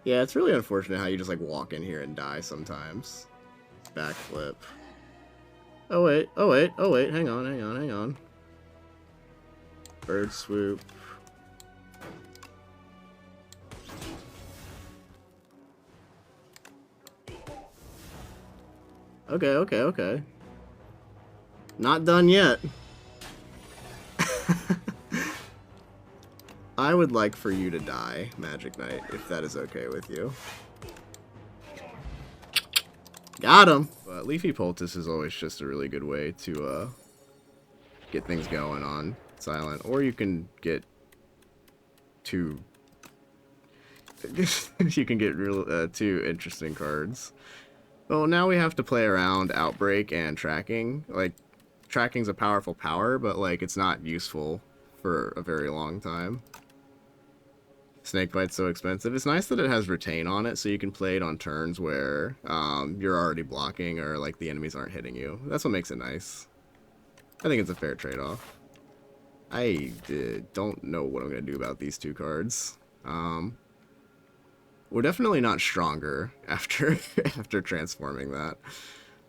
Yeah, it's really unfortunate how you just like walk in here and die sometimes. Backflip. Oh wait, oh wait, oh wait, hang on, hang on, hang on. Bird swoop. Okay, okay, okay. Not done yet. I would like for you to die, Magic Knight, if that is okay with you. Got him! But Leafy Poultice is always just a really good way to get things going on Silent. Or you can get two... you can get real, two interesting cards. Well, now we have to play around Outbreak and Tracking. Like, Tracking's a powerful power, but, like, it's not useful for a very long time. Snakebite's so expensive. It's nice that it has Retain on it, so you can play it on turns where you're already blocking or, like, the enemies aren't hitting you. That's what makes it nice. I think it's a fair trade-off. I don't know what I'm going to do about these two cards. We're definitely not stronger after after transforming that.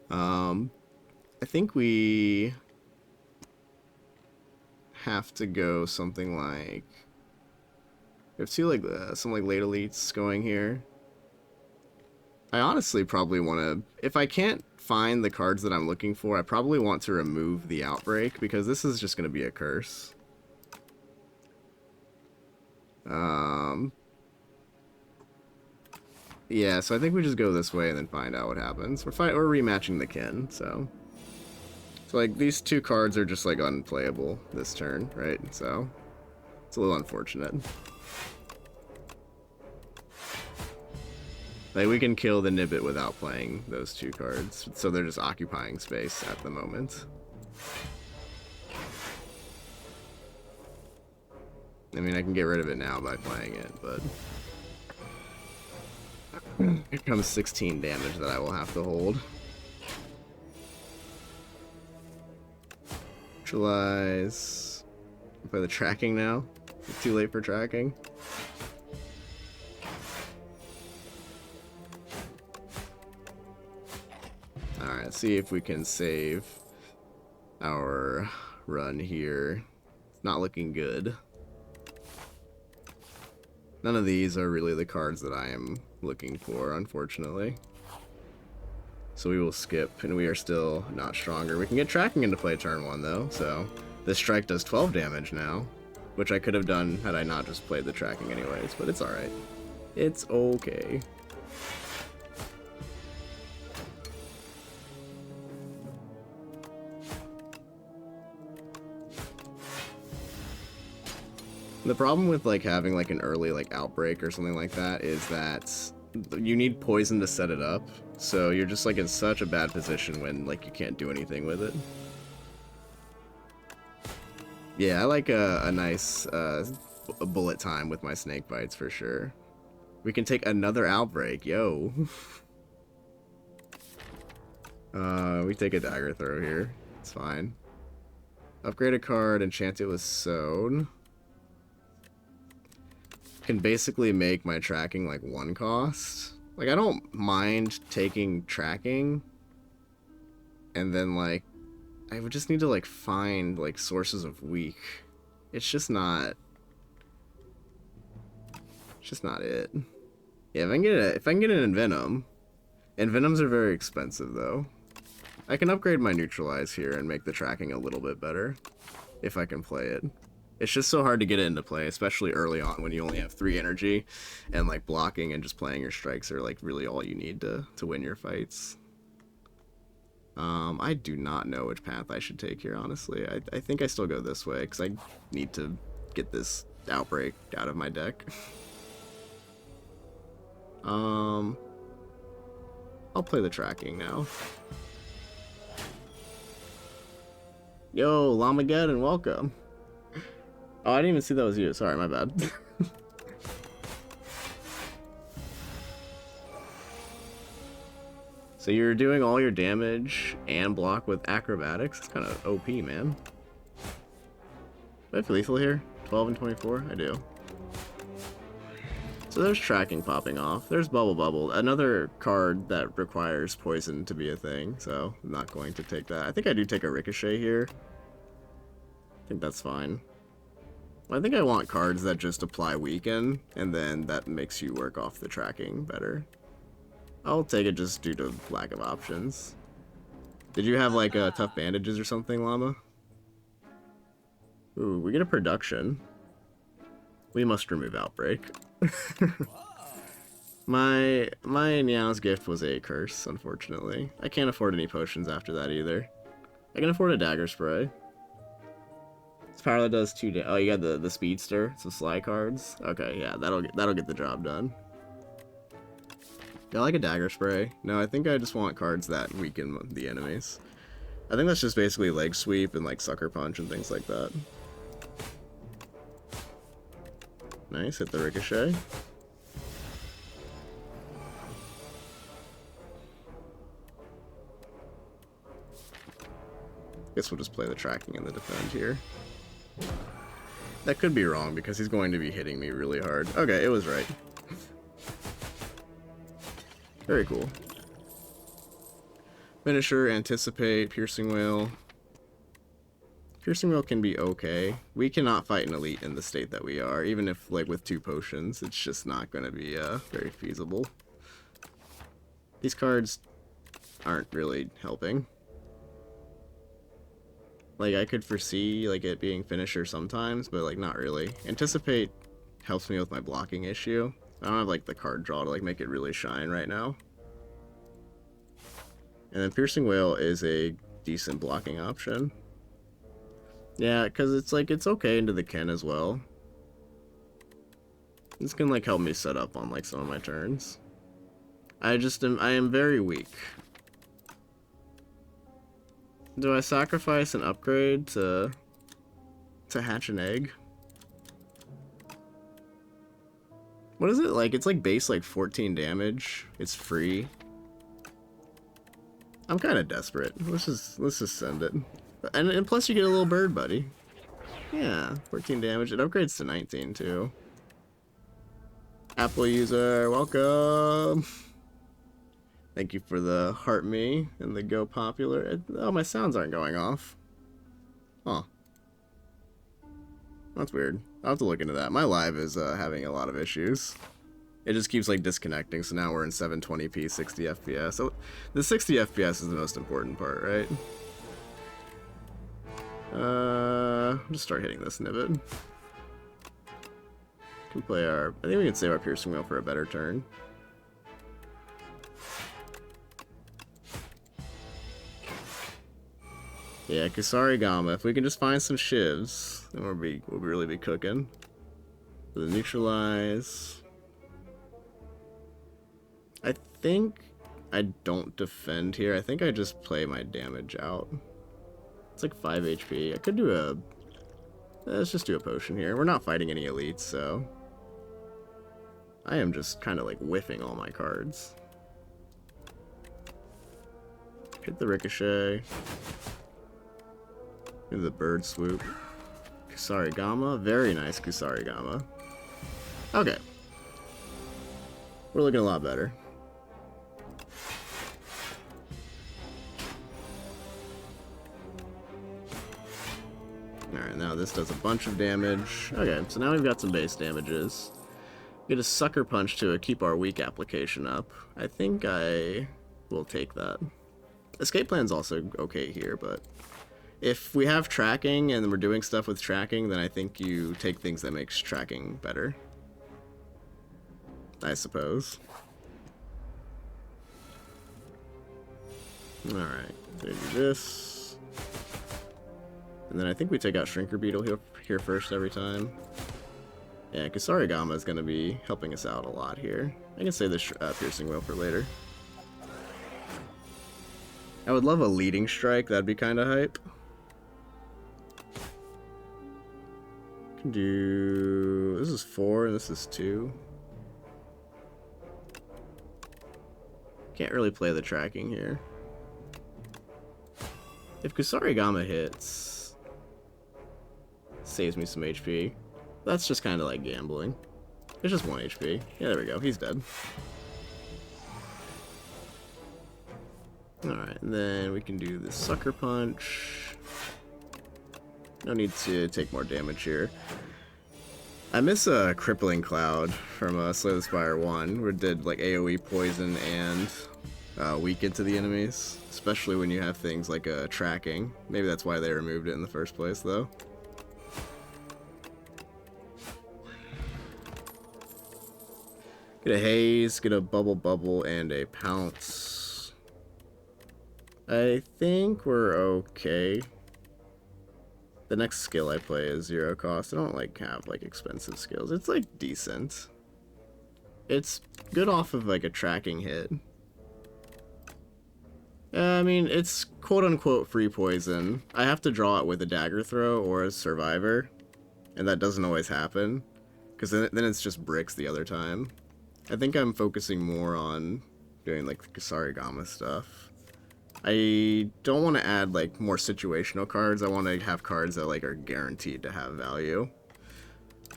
I think we have to go something like... We have two like some like late elites going here. I honestly probably want to... If I can't find the cards that I'm looking for, I probably want to remove the Outbreak because this is just going to be a curse. Yeah, so I think we just go this way and then find out what happens. We're rematching the kin, so like these two cards are just like unplayable this turn, right? So it's a little unfortunate. Like we can kill the Nibbit without playing those two cards, so they're just occupying space at the moment. I mean, I can get rid of it now by playing it, but here comes 16 damage that I will have to hold. Neutralize. Play the tracking now. It's too late for tracking. Alright, let's see if we can save our run here. It's not looking good. None of these are really the cards that I am looking for, unfortunately. So we will skip, and we are still not stronger. We can get tracking into play turn 1, though, so this strike does 12 damage now, which I could have done had I not just played the tracking anyways, but it's alright. It's okay. The problem with like having like an early like outbreak or something like that is that you need poison to set it up, so you're just like in such a bad position when like you can't do anything with it. Yeah, I like a nice bullet time with my snake bites for sure. We can take another outbreak, yo. We take a dagger throw here. It's fine. Upgrade a card, enchant it with Sown. Can basically make my tracking like 1 cost. Like I don't mind taking tracking, and then like I would just need to like find like sources of weak. It's just not it. Yeah, if I can get an Envenom. Envenoms are very expensive though. I can upgrade my neutralize here and make the tracking a little bit better if I can play it. It's just so hard to get it into play, especially early on when you only have 3 energy, and like blocking and just playing your strikes are like really all you need to win your fights. I do not know which path I should take here, honestly. I think I still go this way, because I need to get this outbreak out of my deck. I'll play the tracking now. Yo, Lamageddon, welcome. Oh, I didn't even see that was you. Sorry, my bad. So you're doing all your damage and block with acrobatics? It's kind of OP, man. Do I have lethal here? 12 and 24? I do. So there's tracking popping off. There's Bubble Bubble, another card that requires poison to be a thing, so I'm not going to take that. I think I do take a Ricochet here. I think that's fine. Well, I think I want cards that just apply weaken, and then that makes you work off the tracking better. I'll take it just due to lack of options. Did you have like tough bandages or something, Llama? Ooh, we get a production. We must remove Outbreak. My Meow's gift was a curse, unfortunately. I can't afford any potions after that either. I can afford a Dagger Spray. This power does 2 damage. Oh, you got the Speedster, some Sly cards. Okay, yeah, that'll get the job done. Do I like a Dagger Spray? No, I think I just want cards that weaken the enemies. I think that's just basically Leg Sweep and like Sucker Punch and things like that. Nice, hit the Ricochet. Guess we'll just play the tracking and the defend here. That could be wrong because he's going to be hitting me really hard. Okay, it was right. Very cool. Finisher, Anticipate, Piercing Whale. Piercing Whale can be okay. We cannot fight an elite in the state that we are, even if like with 2 potions, it's just not going to be very feasible. These cards aren't really helping. Like I could foresee like it being Finisher sometimes, but like not really. Anticipate helps me with my blocking issue. I don't have like the card draw to like make it really shine right now. And then Piercing Whale is a decent blocking option. Yeah, because it's like, it's okay into the Ken as well. This can like help me set up on like some of my turns. I am very weak. Do I sacrifice an upgrade to hatch an egg? What is it like? It's like base like 14 damage. It's free. I'm kind of desperate. Let's just send it. And plus you get a little bird buddy. Yeah, 14 damage. It upgrades to 19 too. Apple user, welcome. Thank you for the heart me and the go popular. Oh, my sounds aren't going off. Huh. That's weird. I'll have to look into that. My live is having a lot of issues. It just keeps like disconnecting, so now we're in 720p 60 FPS. So the 60 FPS is the most important part, right? I'll just start hitting this Nibbit. Can play our, I think we can save our Piercing Whale for a better turn. Yeah, Kusari Gama. If we can just find some shivs, then we'll really be cooking. For the neutralize. I think I don't defend here. I think I just play my damage out. It's like 5 HP. I could do a... let's just do a potion here. We're not fighting any elites, so... I am just kind of like whiffing all my cards. Hit the Ricochet. Do the Bird Swoop. Kusari Gama. Very nice Kusari Gama. Okay. We're looking a lot better. Alright, now this does a bunch of damage. Okay, so now we've got some base damages. Get a Sucker Punch to keep our weak application up. I think I will take that. Escape Plan's also okay here, but if we have tracking and we're doing stuff with tracking, then I think you take things that makes tracking better. I suppose. Alright, so do this. And then I think we take out Shrinker Beetle here first every time. Yeah, Kusari Gama is going to be helping us out a lot here. I can save this Piercing Whale for later. I would love a Leading Strike, that'd be kind of hype. Can do... this is 4 and this is 2. Can't really play the tracking here. If Kusari Gama hits, saves me some HP. That's just kind of like gambling. It's just 1 HP. Yeah, there we go. He's dead. Alright, and then we can do the Sucker Punch. No need to take more damage here. I miss a Crippling Cloud from Slay the Spire 1, where it did like AoE poison and weaken to the enemies, especially when you have things like tracking. Maybe that's why they removed it in the first place, though. Get a Haze, get a Bubble, and a Pounce. I think we're okay. The next skill I play is 0 cost. I don't like have like expensive skills. It's like decent. It's good off of like a tracking hit. I mean, it's quote-unquote free poison. I have to draw it with a dagger throw or a survivor, and that doesn't always happen, because then it's just bricks the other time. I think I'm focusing more on doing like the Kasarigama stuff. I don't want to add like more situational cards. I want to have cards that like are guaranteed to have value.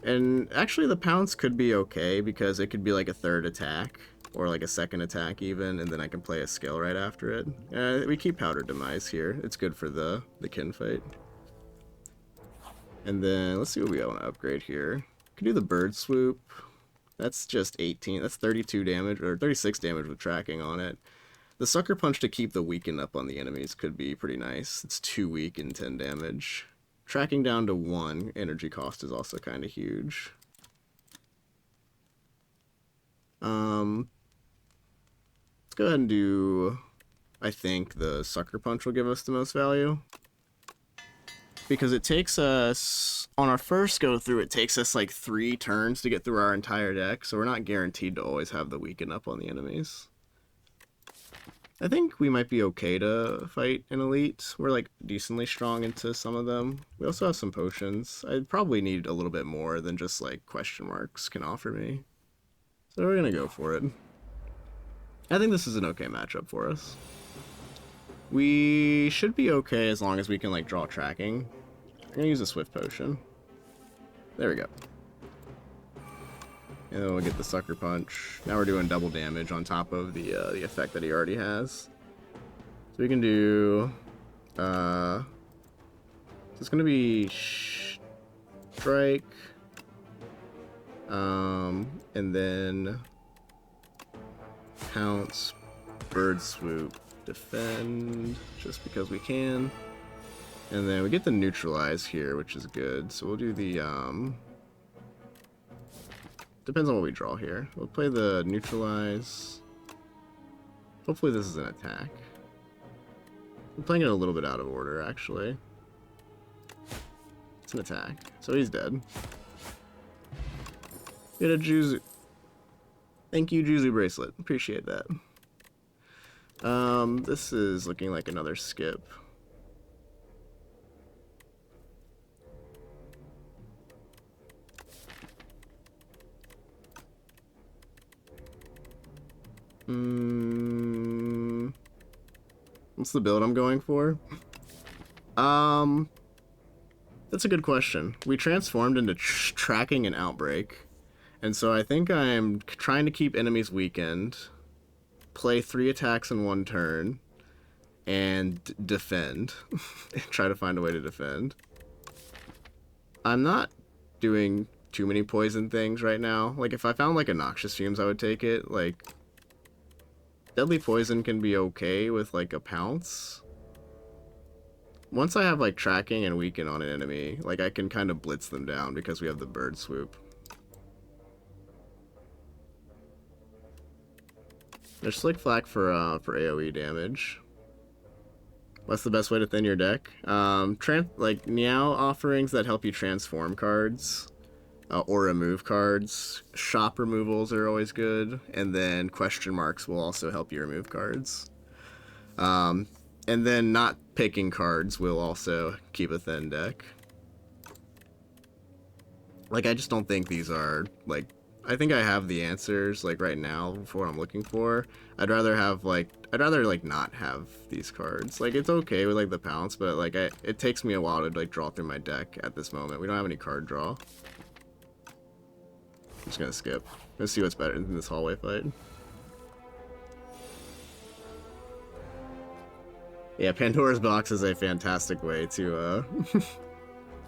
And actually the Pounce could be okay, because it could be like a 3rd attack or like a 2nd attack even, and then I can play a skill right after it. We keep Powder Demise here. It's good for the kin fight. And then let's see what we want to upgrade here. Could do the Bird Swoop. That's just 18. That's 32 damage, or 36 damage with tracking on it. The Sucker Punch to keep the weaken up on the enemies could be pretty nice. It's 2 weak and 10 damage. Tracking down to 1 energy cost is also kind of huge. Let's go ahead and do... I think the Sucker Punch will give us the most value. Because it takes us... On our first go through, it takes us like 3 turns to get through our entire deck, so we're not guaranteed to always have the weaken up on the enemies. I think we might be okay to fight an elite. We're like decently strong into some of them. We also have some potions. I'd probably need a little bit more than just like question marks can offer me. So we're gonna go for it. I think this is an okay matchup for us. We should be okay as long as we can like draw tracking. I'm gonna use a Swift Potion. There we go. And then we'll get the Sucker Punch. Now we're doing double damage on top of the effect that he already has. So we can do... so it's going to be Strike. And then Pounce, Bird Swoop, Defend, just because we can. And then we get the Neutralize here, which is good. So we'll do the... Depends on what we draw here. We'll play the Neutralize. Hopefully this is an attack. I'm playing it a little bit out of order, actually. It's an attack. So he's dead. Get a Juzu. Thank you, Juzu Bracelet. Appreciate that. This is looking like another skip. What's the build I'm going for? That's a good question. We transformed into tracking and outbreak, and so I think I'm trying to keep enemies weakened, play 3 attacks in 1 turn, and defend. Try to find a way to defend. I'm not doing too many poison things right now. Like, if I found like a Noxious Fumes, I would take it. Like, Deadly Poison can be okay with like a Pounce. Once I have like tracking and weaken on an enemy, like I can kind of blitz them down because we have the Bird Swoop. There's Slick Flak for AoE damage. What's the best way to thin your deck? Like Meow offerings that help you transform cards. Or remove cards. Shop removals are always good, and then question marks will also help you remove cards. And then not picking cards will also keep a thin deck. Like, I just don't think these are, like, I think I have the answers, like, right now for what I'm looking for. I'd rather, not have these cards. Like, it's okay with, like, the Pounce, but, like, it takes me a while to, like, draw through my deck at this moment. We don't have any card draw. just gonna skip. Let's see what's better than this hallway fight. Yeah, Pandora's Box is a fantastic way to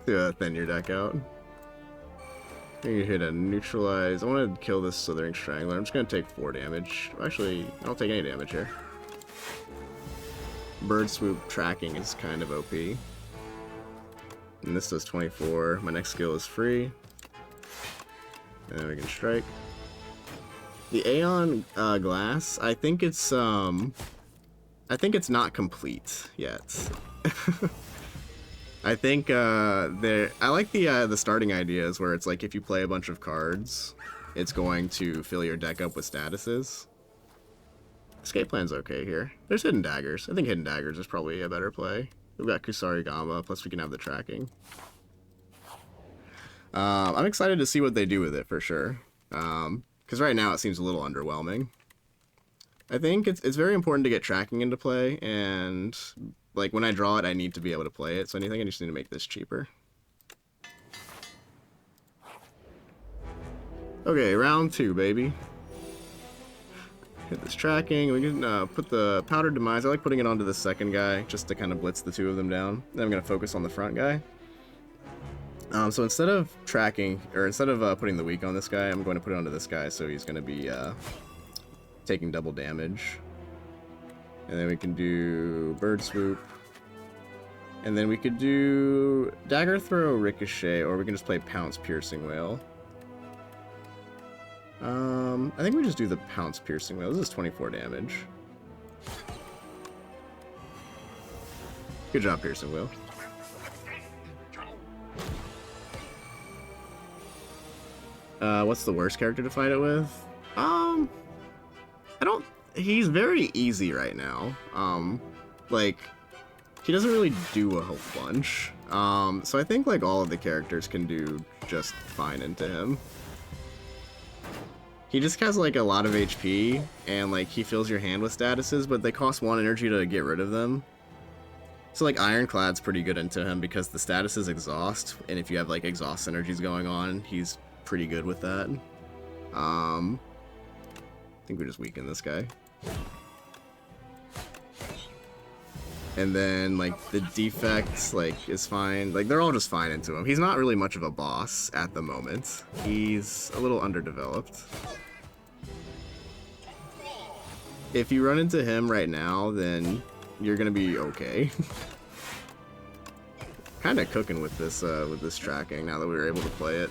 thin your deck out. You hit a neutralize. I want to kill this Slithering Strangler. I'm just gonna take 4 damage. Actually, I don't take any damage here. Bird Swoop tracking is kind of OP. And this does 24. My next skill is free. And then we can strike. The Aeon Glass, I think it's not complete yet. I think I like the starting ideas where it's like if you play a bunch of cards, it's going to fill your deck up with statuses. Escape Plan's okay here. There's Hidden Daggers. I think Hidden Daggers is probably a better play. We've got Kusarigama, plus we can have the tracking. I'm excited to see what they do with it for sure. Because right now it seems a little underwhelming. I think it's very important to get tracking into play, and like when I draw it, I need to be able to play it. So I think I just need to make this cheaper. Okay, round 2, baby. Hit this tracking. We can put the Powdered Demise. I like putting it onto the second guy just to kind of blitz the 2 of them down. Then I'm going to focus on the front guy. So instead of tracking, or instead of putting the weak on this guy, I'm going to put it onto this guy, so he's going to be taking double damage. And then we can do Bird Swoop. And then we could do Dagger Throw, Ricochet, or we can just play Pounce, Piercing Wail. I think we just do the Pounce, Piercing Wail. This is 24 damage. Good job, Piercing Wail. What's the worst character to fight it with? He's very easy right now. Like, he doesn't really do a whole bunch. So I think, like, all of the characters can do just fine into him. He just has, like, a lot of HP, and, like, he fills your hand with statuses, but they cost 1 energy to get rid of them. So, like, Ironclad's pretty good into him because the status is Exhaust, and if you have, like, Exhaust synergies going on, he's pretty good with that. I think we just weaken this guy. And then, like, the defects, like, is fine. Like, they're all just fine into him. He's not really much of a boss at the moment. He's a little underdeveloped. If you run into him right now, then you're gonna be okay. Kind of cooking with this tracking now that we were able to play it.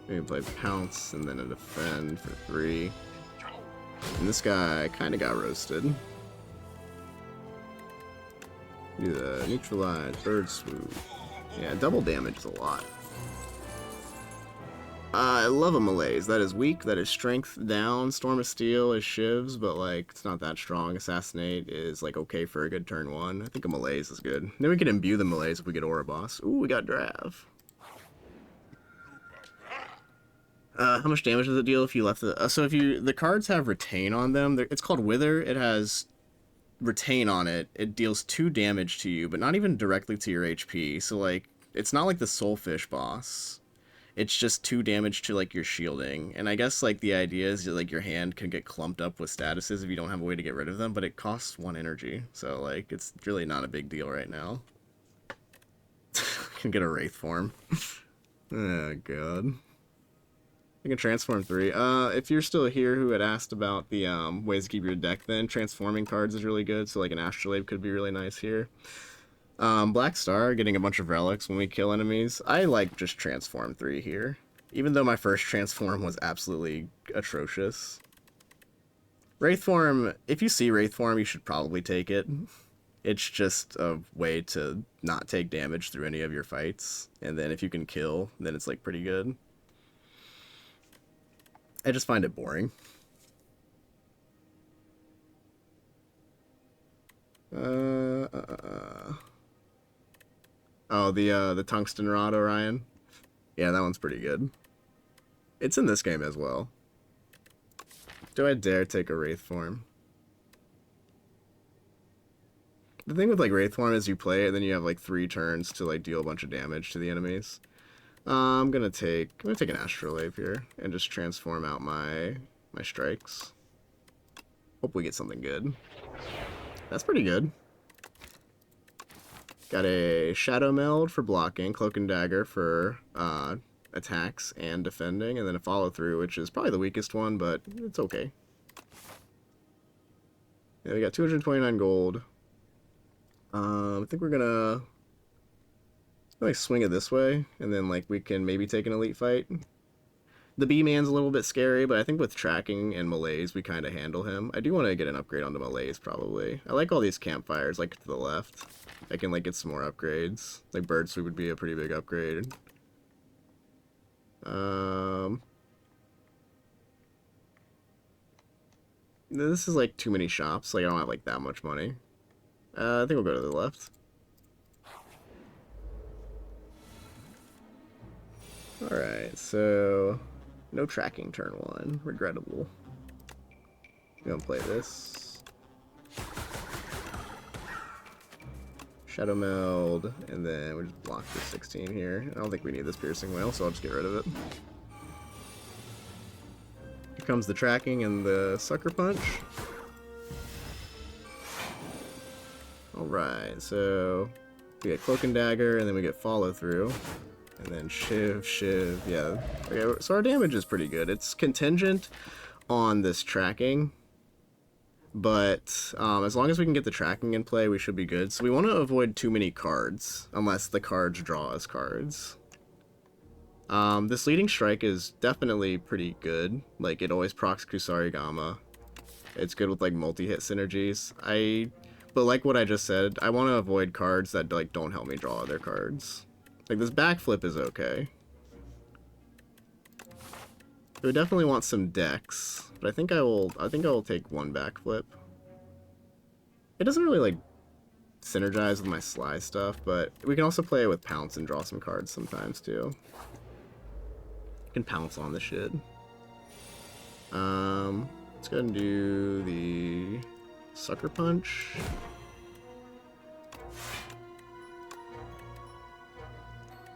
We can play Pounce and then a Defend for 3. And this guy kind of got roasted. Do the Neutralize, Bird Swoop. Yeah, double damage is a lot. I love a Malaise. That is weak, that is strength down. Storm of Steel is shivs, but like it's not that strong. Assassinate is like okay for a good turn 1. I think a Malaise is good. Then we can imbue the Malaise if we get Ouroboros. Ooh, we got Drav. How much damage does it deal if you left the... so if the cards have Retain on them, it's called Wither. It has Retain on it. It deals 2 damage to you, but not even directly to your HP. So, like, it's not like the Soulfish boss. It's just 2 damage to, like, your shielding. And I guess, like, the idea is that, like, your hand can get clumped up with statuses if you don't have a way to get rid of them, but it costs 1 energy. So, like, it's really not a big deal right now. Can get a Wraith form. Oh, God. I can transform 3. If you're still here who had asked about the ways to keep your deck, then transforming cards is really good. So like an Astrolabe could be really nice here. Black Star, getting a bunch of relics when we kill enemies. I like just transform 3 here. Even though my first transform was absolutely atrocious. Wraith form, if you see Wraith form, you should probably take it. It's just a way to not take damage through any of your fights. And then if you can kill, then it's like pretty good. I just find it boring. Oh, the Tungsten Rod, Orion. Yeah, that one's pretty good. It's in this game as well. Do I dare take a Wraith form? The thing with like Wraithform is you play it, then you have like 3 turns to like deal a bunch of damage to the enemies. I'm gonna take an Astrolabe here and just transform out my strikes. Hope we get something good. That's pretty good. Got a Shadow Meld for blocking, Cloak and Dagger for attacks and defending, and then a follow through, which is probably the weakest one, but it's okay. Yeah, we got 229 gold. I think we're gonna like swing it this way, and then like we can maybe take an elite fight. The B-man's a little bit scary, but I think with tracking and malaise, we kind of handle him. I do want to get an upgrade onto malaise, probably. I like all these campfires, like to the left. I can like get some more upgrades. Like bird sweep would be a pretty big upgrade. This is like too many shops. Like I don't have like that much money. I think we'll go to the left. Alright, so no tracking turn 1. Regrettable. I'm gonna play this. Shadow Meld, and then we'll just block the 16 here. I don't think we need this Piercing Whale, so I'll just get rid of it. Here comes the tracking and the Sucker Punch. Alright, so we get Cloak and Dagger, and then we get Follow Through. And then Shiv, yeah. Okay, so our damage is pretty good. It's contingent on this tracking, but as long as we can get the tracking in play, we should be good. So we want to avoid too many cards, unless the cards draw us cards. This Leading Strike is definitely pretty good. Like, it always procs Kusarigama. It's good with, like, multi-hit synergies. But like what I just said, I want to avoid cards that, like, don't help me draw other cards. Like, this backflip is okay. We definitely want some decks, but I think I will take 1 backflip. It doesn't really, like, synergize with my Sly stuff, but we can also play it with Pounce and draw some cards sometimes, too. You can Pounce on the shit. Let's go ahead and do the Sucker Punch.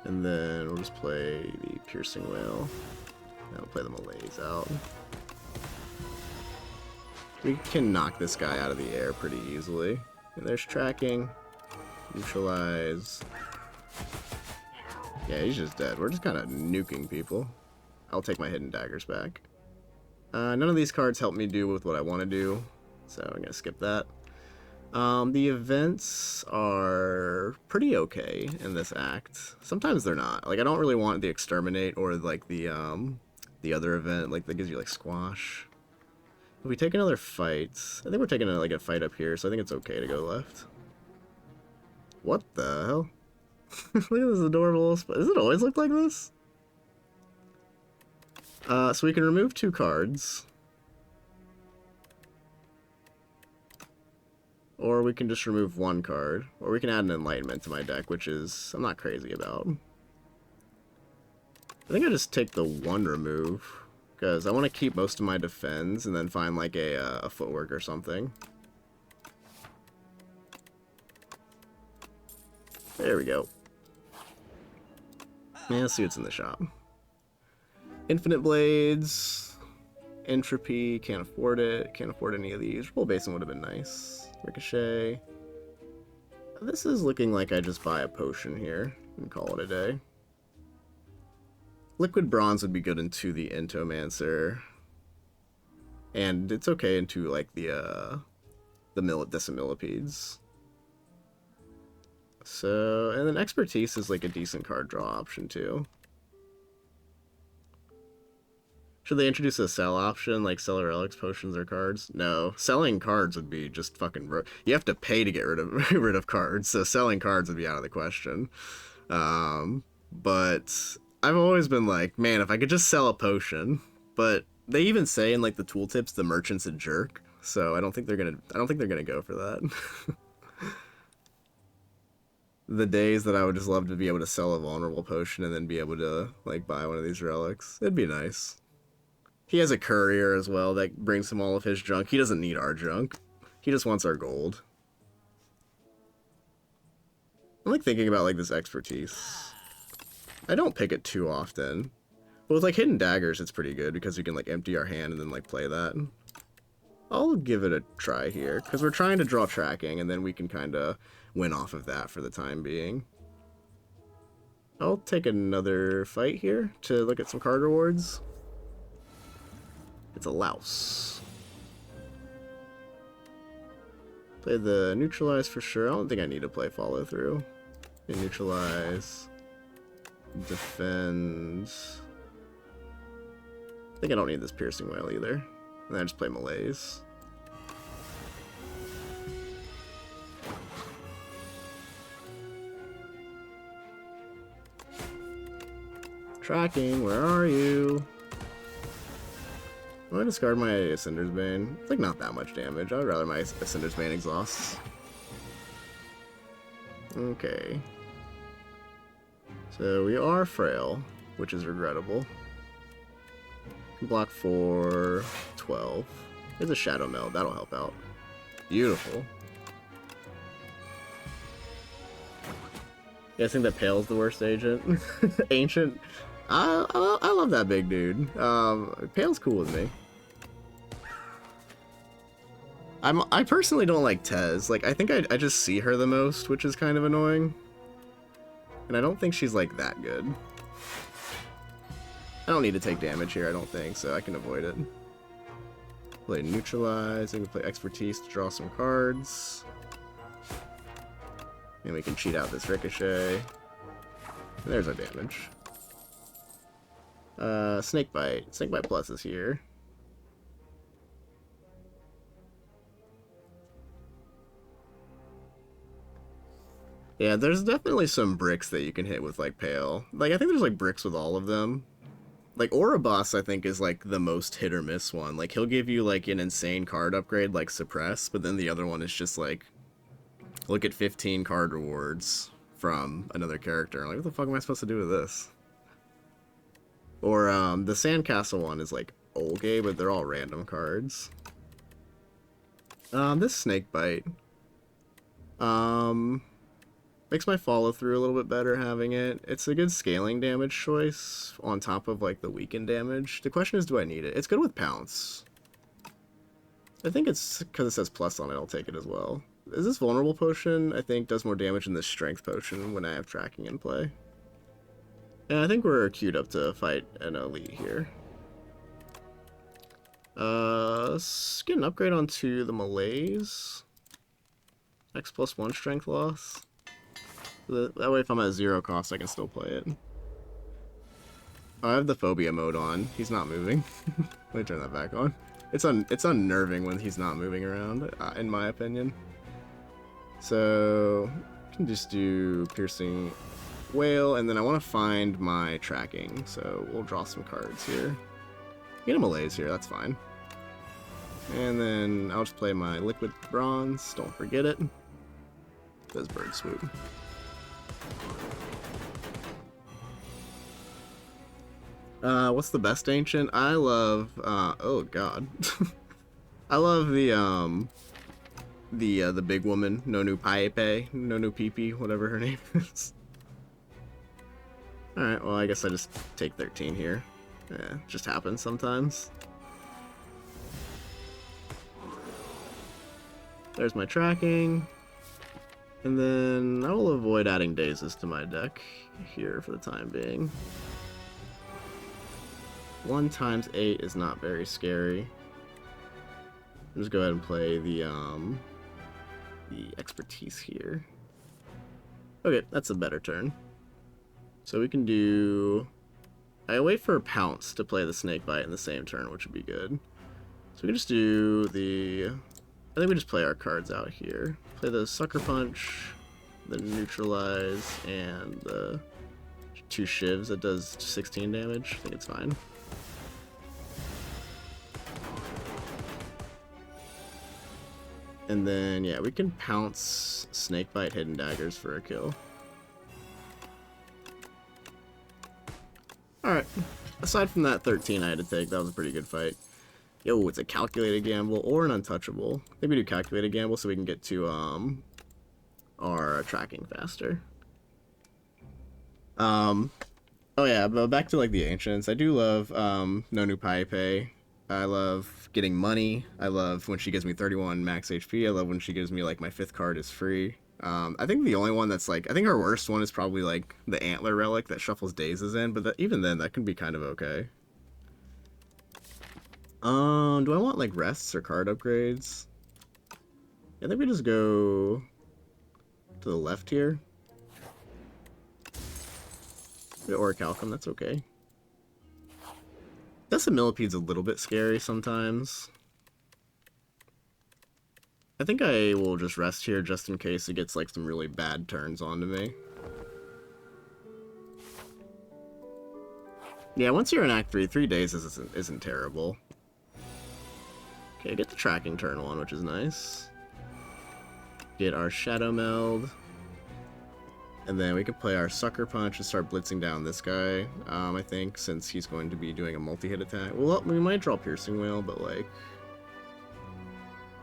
And then we'll just play the Piercing Whale. And we'll play the Malaise out. We can knock this guy out of the air pretty easily. And there's tracking. Neutralize. Yeah, he's just dead. We're just kind of nuking people. I'll take my Hidden Daggers back. None of these cards help me do with what I want to do, so I'm going to skip that. The events are pretty okay in this act. Sometimes they're not. Like, I don't really want the Exterminate or, like, the other event, like, that gives you, like, Squash. If we take another fight, I think we're taking, like, a fight up here, so I think it's okay to go left. What the hell? Look at this adorable spot. Does it always look like this? So we can remove 2 cards. Or we can just remove 1 card. Or we can add an Enlightenment to my deck, which is I'm not crazy about. I think I just take the 1 remove, because I want to keep most of my defense and then find like a footwork or something. There we go. Yeah, let's see what's in the shop. Infinite Blades, Entropy, can't afford it, can't afford any of these. Roll Basin would have been nice. Ricochet. This is looking like I just buy a potion here and call it a day. Liquid Bronze would be good into the Entomancer. And it's okay into like the Decimillipedes. So, and then Expertise is like a decent card draw option too. Should they introduce a sell option, like sell relics, potions, or cards? No. Selling cards would be just fucking you have to pay to get rid of rid of cards, so selling cards would be out of the question. But I've always been like, man, if I could just sell a potion. But they even say in like the tooltips the merchant's a jerk, so I don't think they're gonna go for that. The days that I would just love to be able to sell a vulnerable potion and then be able to like buy one of these relics. It'd be nice. He has a courier as well that brings him all of his junk. He doesn't need our junk. He just wants our gold. I'm like thinking about like this expertise. I don't pick it too often. But with like hidden daggers, it's pretty good because you can like empty our hand and then like play that. I'll give it a try here because we're trying to draw tracking and then we can kind of win off of that for the time being. I'll take another fight here to look at some card rewards. It's a louse. Play the neutralize for sure. I don't think I need to play follow through. Okay, neutralize. Defend. I think I don't need this piercing whale either. And then I just play malaise. Tracking, where are you? I'm gonna discard my Ascender's Bane. It's like not that much damage. I would rather my Ascender's Bane exhausts. Okay. So we are frail, which is regrettable. Can block for 12. There's a Shadow Meld, that'll help out. Beautiful. You guys think that Pale's the worst agent? Ancient? I love that big dude. Pale's cool with me. I personally don't like Tez. Like, I think I just see her the most, which is kind of annoying. And I don't think she's, like, that good. I don't need to take damage here, I don't think, so I can avoid it. Play Neutralize, I can play Expertise to draw some cards. And we can cheat out this Ricochet. And there's our damage. Snakebite. Snakebite Plus is here. Yeah, there's definitely some bricks that you can hit with, like, Pale. Like, I think there's, like, bricks with all of them. Like, Ouroboros, I think, is, like, the most hit-or-miss one. Like, he'll give you, like, an insane card upgrade, like Suppress, but then the other one is just, like, look at 15 card rewards from another character. Like, what the fuck am I supposed to do with this? Or, the Sandcastle one is, like, okay, but they're all random cards. This Snakebite. Makes my follow-through a little bit better having it. It's a good scaling damage choice on top of, like, the weakened damage. The question is, do I need it? It's good with Pounce. I think it's because it says plus on it, I'll take it as well. Is this Vulnerable Potion? I think does more damage than this Strength Potion when I have tracking in play. And I think we're queued up to fight an elite here. Let's get an upgrade onto the Malaise. X plus 1 strength loss. That way if I'm at 0 cost, I can still play it. Oh, I have the Phobia mode on. He's not moving. Let me turn that back on. It's unnerving when he's not moving around, in my opinion. So, I can just do Piercing Whale, and then I want to find my tracking, so we'll draw some cards here. Get a Malaise here, that's fine. And then I'll just play my Liquid Bronze, don't forget it. Does Bird Swoop. What's the best ancient? I love, oh god. I love the big woman, Nonu Paepe, Nonu Pipi, whatever her name is. Alright, well I guess I just take 13 here. Yeah, it just happens sometimes. There's my tracking. And then I will avoid adding Dazes to my deck here for the time being. 1 times 8 is not very scary. I'll just go ahead and play the Expertise here. Okay, that's a better turn. So we can do... I wait for a Pounce to play the Snakebite in the same turn, which would be good. So we can just do the... I think we just play our cards out here. Play the Sucker Punch, the Neutralize, and the 2 Shivs that does 16 damage. I think it's fine. And then, yeah, we can Pounce Snakebite Hidden Daggers for a kill. Alright. Aside from that 13 I had to take, that was a pretty good fight. Yo, it's a Calculated Gamble or an Untouchable. Maybe do Calculated Gamble so we can get to our tracking faster. Um, oh yeah, but back to like the ancients. I do love No New Paipe. I love getting money. I love when she gives me 31 max HP. I love when she gives me like my fifth card is free. I think the only one that's like, I think our worst one is probably like the Antler Relic that shuffles Dazes in, but even then that can be kind of okay. Do I want like rests or card upgrades? I think we just go to the left here. Or Calcum, that's okay. Decimillipede's a little bit scary sometimes. I think I will just rest here just in case it gets like some really bad turns onto me. Yeah, once you're in Act 3, 3 days isn't terrible. Okay, get the tracking turn on, which is nice. Get our Shadow Meld. And then we can play our Sucker Punch and start blitzing down this guy, I think, since he's going to be doing a multi-hit attack. Well, we might draw Piercing Whale, but like...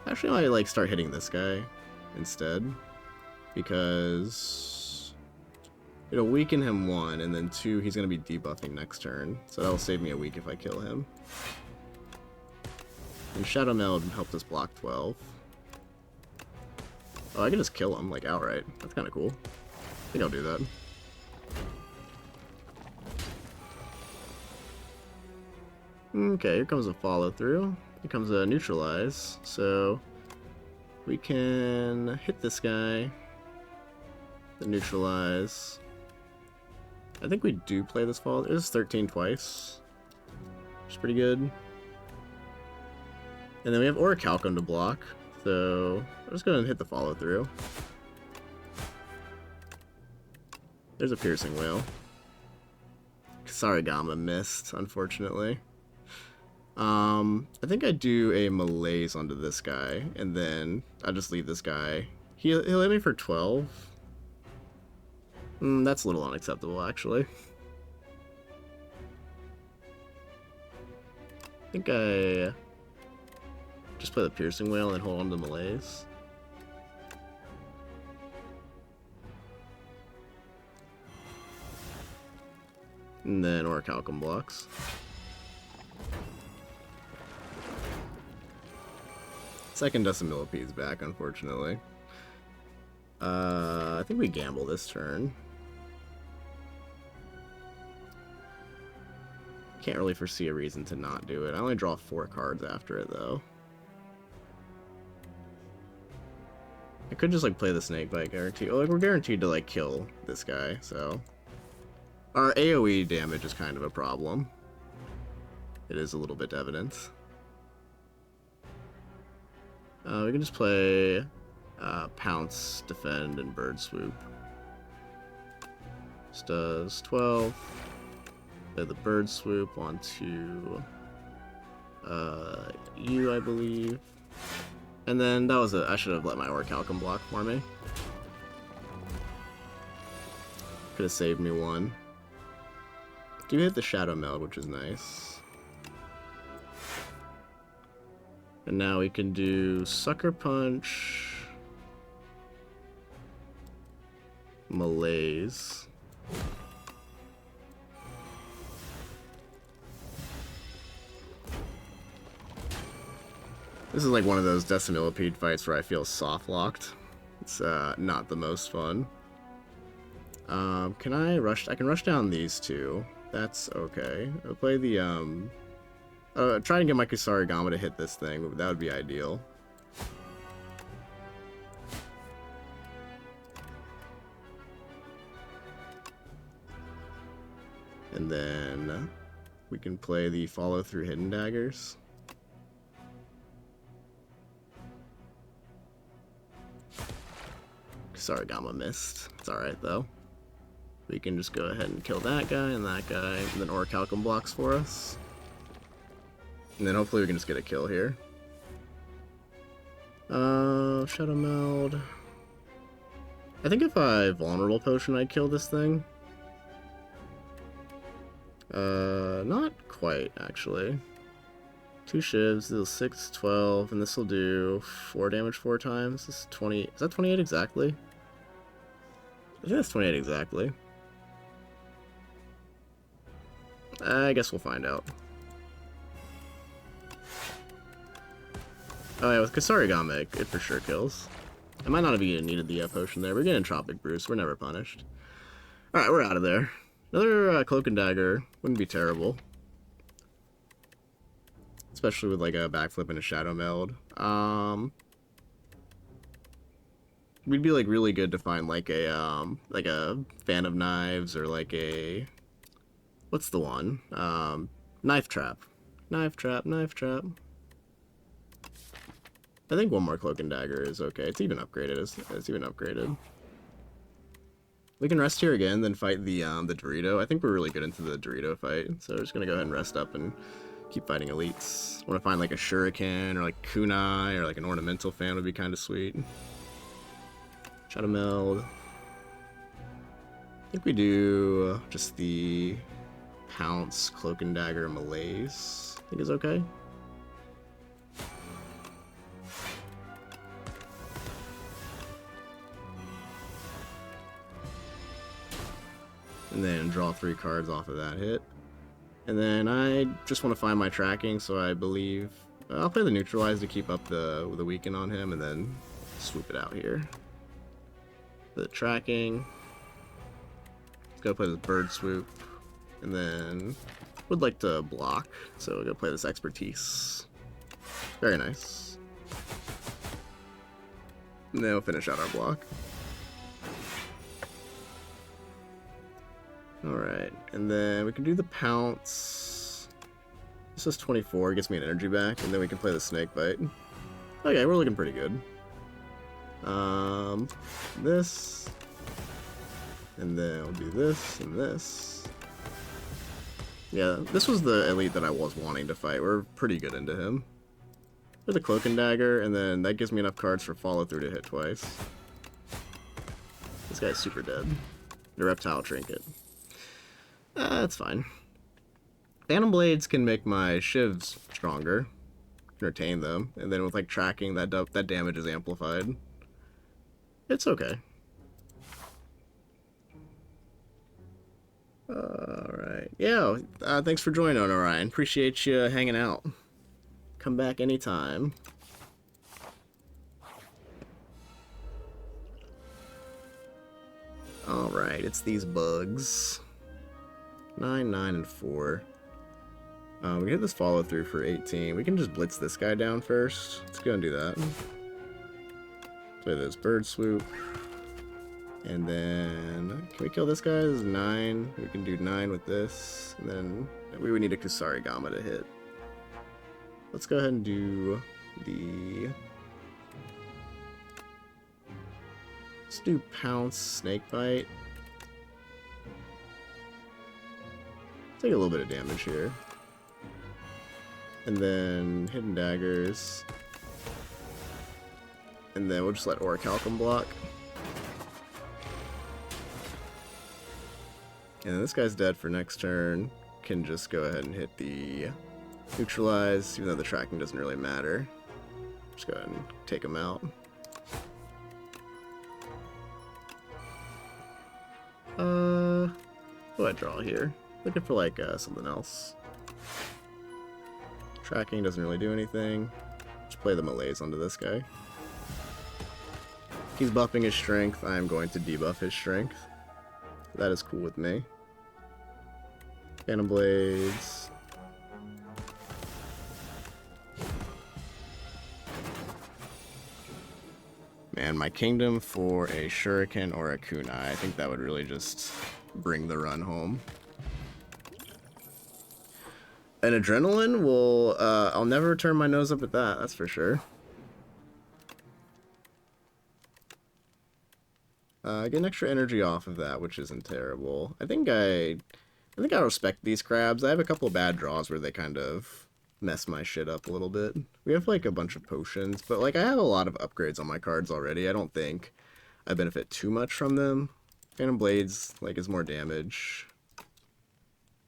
Actually, I might like start hitting this guy instead. Because... it'll weaken him 1, and then 2, he's going to be debuffing next turn. So that'll save me a week if I kill him. And Shadow Meld helped us block 12. Oh, I can just kill him, like, outright. That's kind of cool. I think I'll do that. Okay, here comes a follow through. Here comes a neutralize. So we can hit this guy. The neutralize. I think we do play this follow. It is 13 twice. Which is pretty good. And then we have Orichalcum to block. So I'm just going to hit the follow through. There's a Piercing Whale. Sarigama missed, unfortunately. I think I do a Malaise onto this guy, and then I just leave this guy. He'll hit me for 12. That's a little unacceptable, actually. I think I just play the Piercing Whale and then hold on to Malaise. And then Orichalcum blocks. Second Decimillipede's back, unfortunately. I think we gamble this turn. Can't really foresee a reason to not do it. I only draw 4 cards after it, though. I could just, like, play the Snakebite guarantee. Oh, like, we're guaranteed to, like, kill this guy, so... Our AoE damage is kind of a problem. It is a little bit evident. We can just play Pounce, Defend, and Bird Swoop. This does 12. Play the Bird Swoop onto you, I believe. And then that was it. I should have let my Orichalcum block for me. Could have saved me 1. Do hit the Shadow Meld, which is nice. And now we can do Sucker Punch, Malaise. This is like one of those Decimillipede fights where I feel soft-locked. It's not the most fun. Can I rush? I can rush down these 2. That's okay. I'll play the, try and get my Kusarigama to hit this thing. That would be ideal. And then we can play the follow through Hidden Daggers. Kusarigama missed. It's alright though. We can just go ahead and kill that guy and then Orichalcum blocks for us. And then hopefully we can just get a kill here. Shadow Meld. I think if I Vulnerable Potion, I'd kill this thing. Not quite, actually. 2 shivs, this is 6, 12, and this will do 4 damage 4 times. This is 20. Is that 28 exactly? I think that's 28 exactly. I guess we'll find out. Oh yeah, with Kasarigame, it for sure kills. I might not have even needed the potion there. We're getting Tropic Bruce. We're never punished. Alright, we're out of there. Another Cloak and Dagger wouldn't be terrible. Especially with like a backflip and a Shadow Meld. We'd be like really good to find like a Fan of Knives or like a... What's the one? Knife Trap. Knife Trap, Knife Trap. I think one more Cloak and Dagger is okay. It's even upgraded. It's even upgraded. We can rest here again, then fight the Dorito. I think we're really good into the Dorito fight, so we're just gonna go ahead and rest up and keep fighting elites. Want to find like a Shuriken or like Kunai or like an Ornamental Fan would be kind of sweet. Shadow Meld. I think we do just the Pounce, Cloak and Dagger, Malaise. I think is okay. And then draw 3 cards off of that hit. And then I just want to find my tracking, so I believe I'll play the Neutralize to keep up the weaken on him, and then swoop it out here. The tracking. Let's go play this Bird Swoop, and then would like to block, so we'll go play this Expertise. Very nice. And then we'll finish out our block. Alright, and then we can do the Pounce. This is 24, gets me an energy back, and then we can play the Snake Bite. Okay, we're looking pretty good. This. And then we'll do this and this. Yeah, this was the elite that I was wanting to fight. We're pretty good into him. There's a Cloak and Dagger, and then that gives me enough cards for follow through to hit twice. This guy's super dead. The Reptile Trinket. That's fine. Phantom Blades can make my shivs stronger. Retain them. And then with like tracking, that damage is amplified. It's okay. Alright. Yeah, thanks for joining, Orion. Appreciate you hanging out. Come back anytime. Alright, it's these bugs. 9, 9, and 4. We get this follow through for 18. We can just blitz this guy down first. Let's go and do that. Play this Bird Swoop. And then, can we kill this guy? This is 9. We can do 9 with this. And then we would need a Kusarigama to hit. Let's go ahead and do the... Let's do Pounce, Snake Bite. Take a little bit of damage here. And then Hidden Daggers. And then we'll just let Orichalcum block. And then this guy's dead for next turn. Can just go ahead and hit the Neutralize, even though the tracking doesn't really matter. Just go ahead and take him out. What do I draw here? Looking for like something else. Tracking doesn't really do anything. Just play the Malaise onto this guy. He's buffing his strength. I am going to debuff his strength. That is cool with me. Phantom Blades. Man, my kingdom for a Shuriken or a Kunai. I think that would really just bring the run home. An Adrenaline will, I'll never turn my nose up at that, that's for sure. Get an extra energy off of that, which isn't terrible. I think I respect these crabs. I have a couple of bad draws where they kind of mess my shit up a little bit. We have like a bunch of potions, but like I have a lot of upgrades on my cards already. I don't think I benefit too much from them. Phantom Blades like is more damage.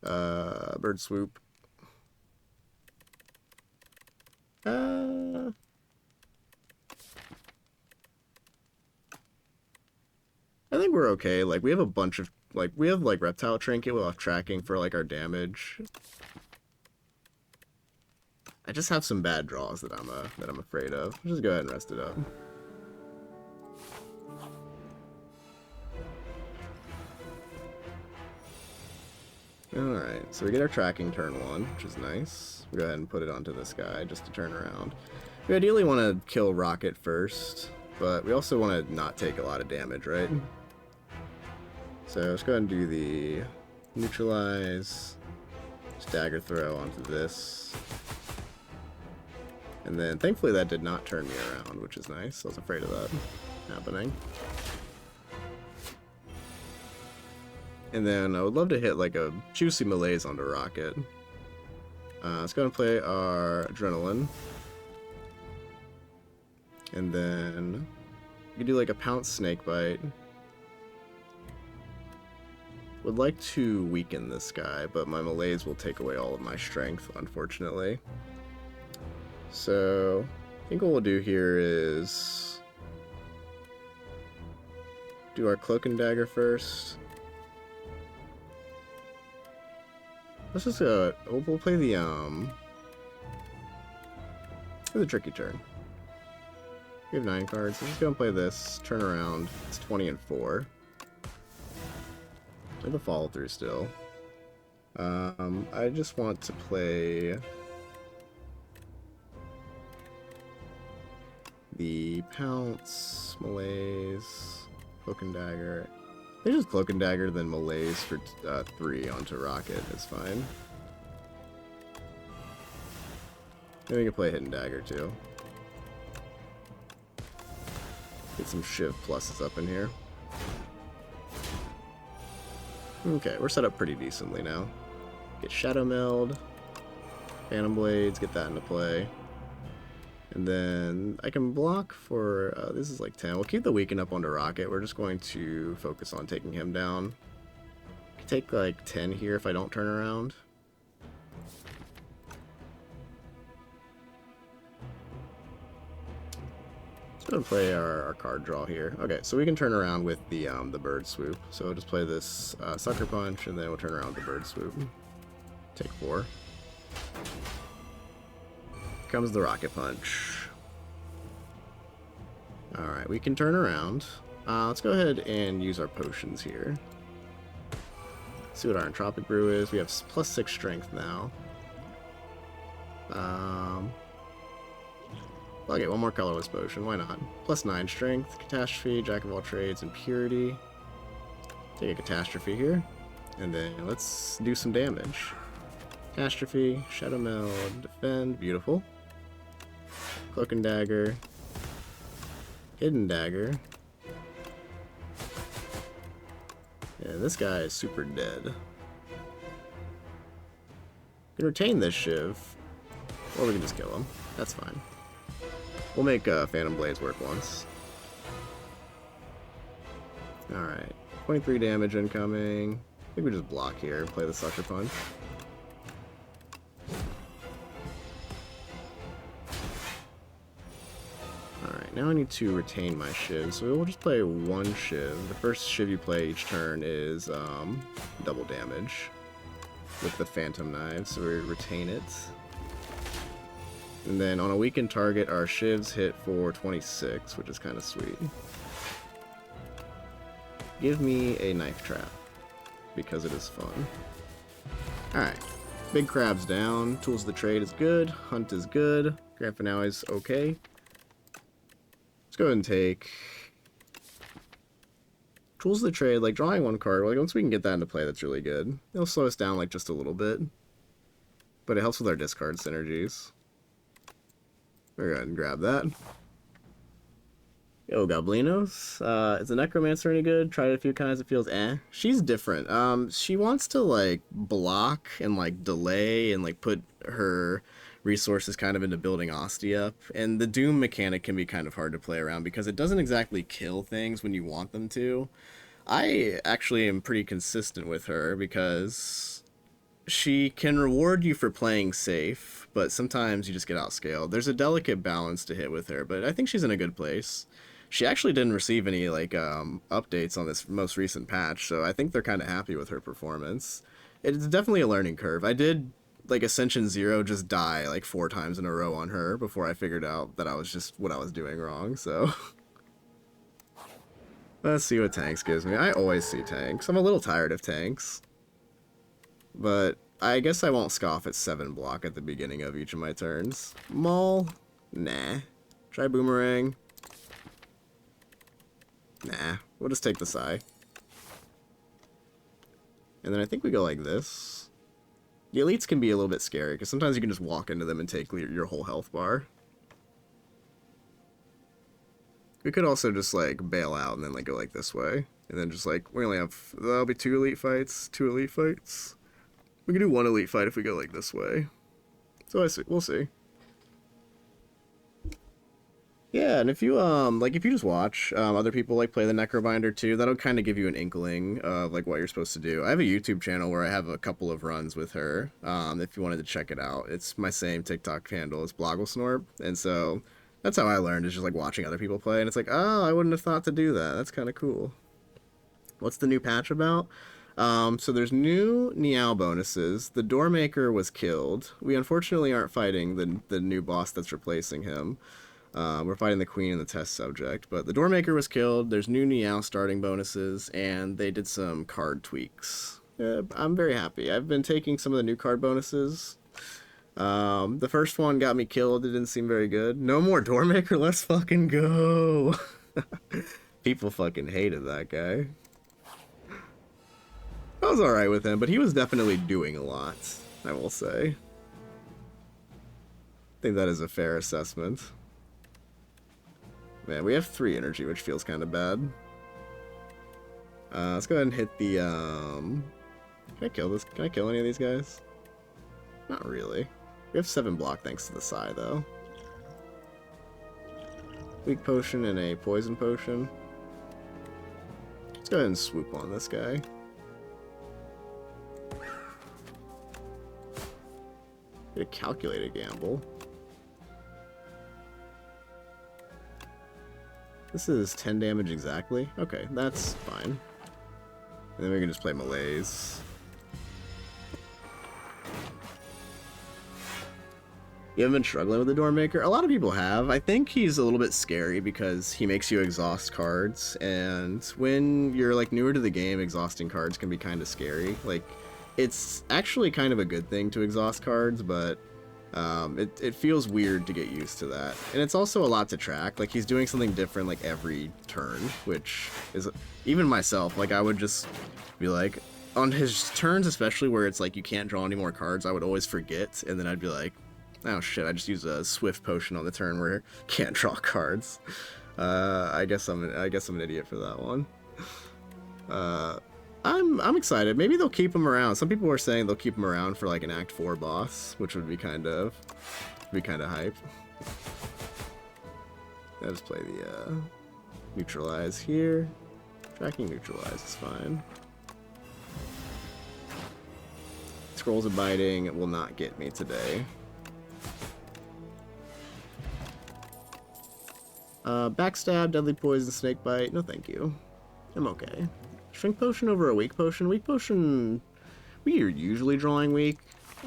Bird Swoop. I think we're okay. Like we have a bunch of like, we have, like, Reptile Trinket with off tracking for, like, our damage. I just have some bad draws that I'm afraid of. I'll just go ahead and rest it up. Alright, so we get our tracking turn 1, which is nice. We'll go ahead and put it onto this guy just to turn around. We ideally want to kill Rocket first, but we also want to not take a lot of damage, right? So let's go ahead and do the neutralize, dagger throw onto this. And then thankfully that did not turn me around, which is nice. I was afraid of that happening. And then I would love to hit like a juicy malaise onto Rocket. Let's go and play our Adrenaline. And then we can do like a Pounce Snakebite. Would like to weaken this guy, but my malaise will take away all of my strength, unfortunately. So I think what we'll do here is do our Cloak and Dagger first. Let's just we'll play the tricky turn. We have 9 cards. Let's just go and play this. Turn around. It's 20 and 4. We have a follow through still. I just want to play the Pounce, Malaise, Cloak and Dagger. I think just Cloak and Dagger, then Malaise for 3 onto Rocket is fine. Then we can play Hidden Dagger too. Get some Shiv pluses up in here. Okay, we're set up pretty decently now. Get Shadow Meld, Phantom Blades, get that into play. And then I can block for, this is like 10. We'll keep the Weaken up onto Rocket. We're just going to focus on taking him down. I can take like 10 here if I don't turn around. Let's go and play our card draw here. Okay, so we can turn around with the Bird Swoop. So we'll just play this Sucker Punch, and then we'll turn around with the Bird Swoop. Take 4. Comes the Rocket Punch. Alright, we can turn around. Let's go ahead and use our potions here. See what our Entropic Brew is. We have +6 strength now. I'll get one more colorless potion, why not? +9 strength, Catastrophe, Jack of all trades, and Purity. Take a Catastrophe here. And then let's do some damage. Catastrophe, Shadow Meld, Defend, beautiful. Cloak and Dagger, Hidden Dagger. Yeah, this guy is super dead. We can retain this Shiv, or we can just kill him. That's fine. We'll make Phantom Blades work once. Alright, 23 damage incoming. I think we just block here and play the Sucker Punch. Alright, now I need to retain my Shiv, so we'll just play 1 Shiv. The first Shiv you play each turn is double damage with the Phantom Knives, so we retain it. And then on a weakened target, our Shivs hit for 26, which is kind of sweet. Give me a Knife Trap, because it is fun. Alright, Big Krab's down, Tools of the Trade is good, Hunt is good, Grand Finale is okay. Let's go ahead and take Tools of the Trade, like drawing 1 card, like once we can get that into play, that's really good. It'll slow us down like just a little bit, but it helps with our discard synergies. We'll go ahead and grab that. Yo, Goblinos. Is the Necromancer any good? Tried it a few times, it feels eh. She's different. She wants to, like, block and, like, delay and, like, put her resources kind of into building Ostia up. And the Doom mechanic can be kind of hard to play around because it doesn't exactly kill things when you want them to. I actually am pretty consistent with her because she can reward you for playing safe, but sometimes you just get outscaled. There's a delicate balance to hit with her, but I think she's in a good place. She actually didn't receive any like updates on this most recent patch, so I think they're kind of happy with her performance. It's definitely a learning curve. I did like Ascension 0 just die like 4 times in a row on her before I figured out that I was just what I was doing wrong, so let's see what tanks gives me. I always see tanks. I'm a little tired of tanks, but I guess I won't scoff at 7 block at the beginning of each of my turns. Maul? Nah. Try Boomerang? Nah. We'll just take the Psy. And then I think we go like this. The elites can be a little bit scary, because sometimes you can just walk into them and take your whole health bar. We could also just, like, bail out and then, like, go, like, this way. And then just, like, we only have... That'll be 2 elite fights. 2 elite fights. We can do 1 elite fight if we go, like, this way. So I see. We'll see. Yeah, and if you, like, if you just watch other people, like, play the Necrobinder, too, that'll kind of give you an inkling of, like, what you're supposed to do. I have a YouTube channel where I have a couple of runs with her, if you wanted to check it out. It's my same TikTok handle. It's Blogglesnorp, and so... That's how I learned, is just, like, watching other people play, and it's like, oh, I wouldn't have thought to do that. That's kind of cool. What's the new patch about? So there's new Niao bonuses. The Doormaker was killed. We unfortunately aren't fighting the new boss that's replacing him. We're fighting the Queen and the Test Subject, but the Doormaker was killed. There's new Niao starting bonuses, and they did some card tweaks. I'm very happy. I've been taking some of the new card bonuses. The first one got me killed. It didn't seem very good. No more Doormaker, let's fucking go. People fucking hated that guy. I was alright with him, but he was definitely doing a lot, I will say. I think that is a fair assessment. Man, we have 3 energy, which feels kind of bad. Let's go ahead and hit the, Can I kill this? Can I kill any of these guys? Not really. We have 7 block thanks to the Psy, though. Weak potion and a poison potion. Let's go ahead and swoop on this guy. Get a calculated gamble. This is 10 damage exactly. Okay, that's fine. And then we can just play Malaise. You haven't been struggling with the Doormaker? A lot of people have. I think he's a little bit scary because he makes you exhaust cards, and when you're like newer to the game, exhausting cards can be kind of scary. Like, it's actually kind of a good thing to exhaust cards, but it feels weird to get used to that. And it's also a lot to track. Like, he's doing something different like every turn, which is, even myself, like I would just be like, on his turns especially where it's like you can't draw any more cards, I would always forget, and then I'd be like, oh shit, I just used a swift potion on the turn where I can't draw cards. I guess I'm an idiot for that one. I'm excited. Maybe they'll keep him around. Some people were saying they'll keep him around for like an Act 4 boss, which would be kind of hype. I'll just play the neutralize here. Tracking neutralize is fine. Scrolls of Biting will not get me today. Backstab, Deadly Poison, Snake Bite. No, thank you. I'm okay. Shrink Potion over a Weak Potion. Weak Potion, we are usually drawing weak.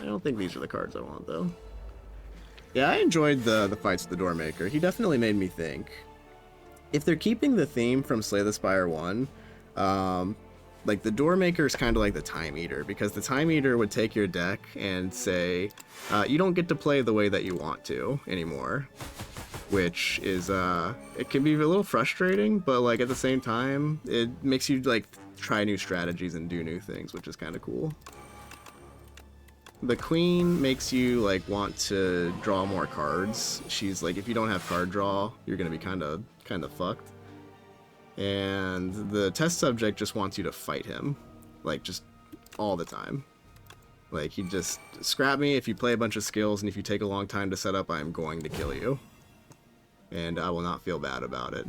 I don't think these are the cards I want, though. Yeah, I enjoyed the fights with the Doormaker. He definitely made me think. If they're keeping the theme from Slay the Spire 1, like, the Doormaker is kind of like the Time Eater, because the Time Eater would take your deck and say, you don't get to play the way that you want to anymore. Which is, it can be a little frustrating, but, like, at the same time, it makes you, like, try new strategies and do new things, which is kind of cool. The Queen makes you, like, want to draw more cards. She's, like, if you don't have card draw, you're gonna be kind of fucked. And the Test Subject just wants you to fight him, like, just all the time. Like, he just, scrap me if you play a bunch of skills, and if you take a long time to set up, I'm going to kill you. And I will not feel bad about it.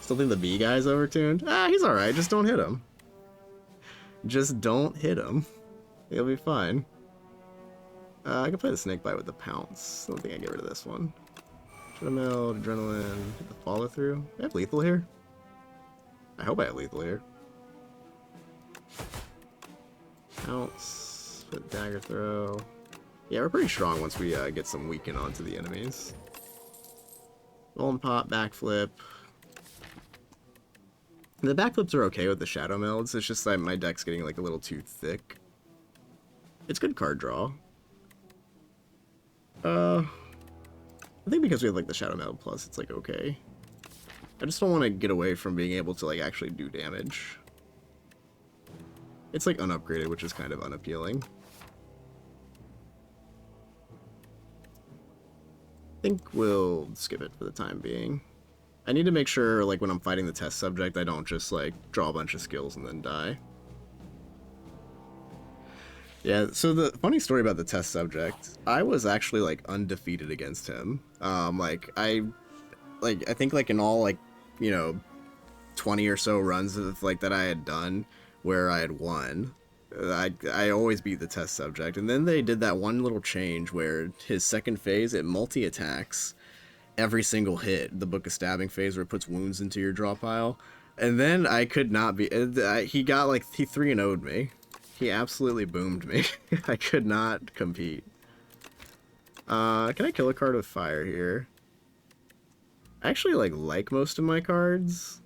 Still think the B guy's overtuned? Ah, he's alright, just don't hit him. Just don't hit him. He'll be fine. I can play the snake bite with the pounce. I don't think I get rid of this one. Shadow Meld, Adrenaline, hit the follow through. I have lethal here. I hope I have lethal here. Pounce, put dagger throw. Yeah, we're pretty strong once we get some weaken onto the enemies. Golden pop, backflip. The backflips are okay with the shadow melds. It's just that my deck's getting like a little too thick. It's good card draw. I think because we have like the shadow meld plus, it's like okay. I just don't want to get away from being able to like actually do damage. It's like unupgraded, which is kind of unappealing. I think we'll skip it for the time being. I need to make sure, like, when I'm fighting the test subject, I don't just, like, draw a bunch of skills and then die. Yeah, so the funny story about the test subject, I was actually, like, undefeated against him. I think, like, in all, like, you know, 20 or so runs of, like, that I had done where I had won, I always beat the test subject. And then they did that one little change where his second phase, it multi-attacks every single hit, the Book of Stabbing phase where it puts wounds into your draw pile. And then I could not be, he 3-0'd me. He absolutely boomed me. I could not compete. Can I kill a card with fire here? I actually like most of my cards.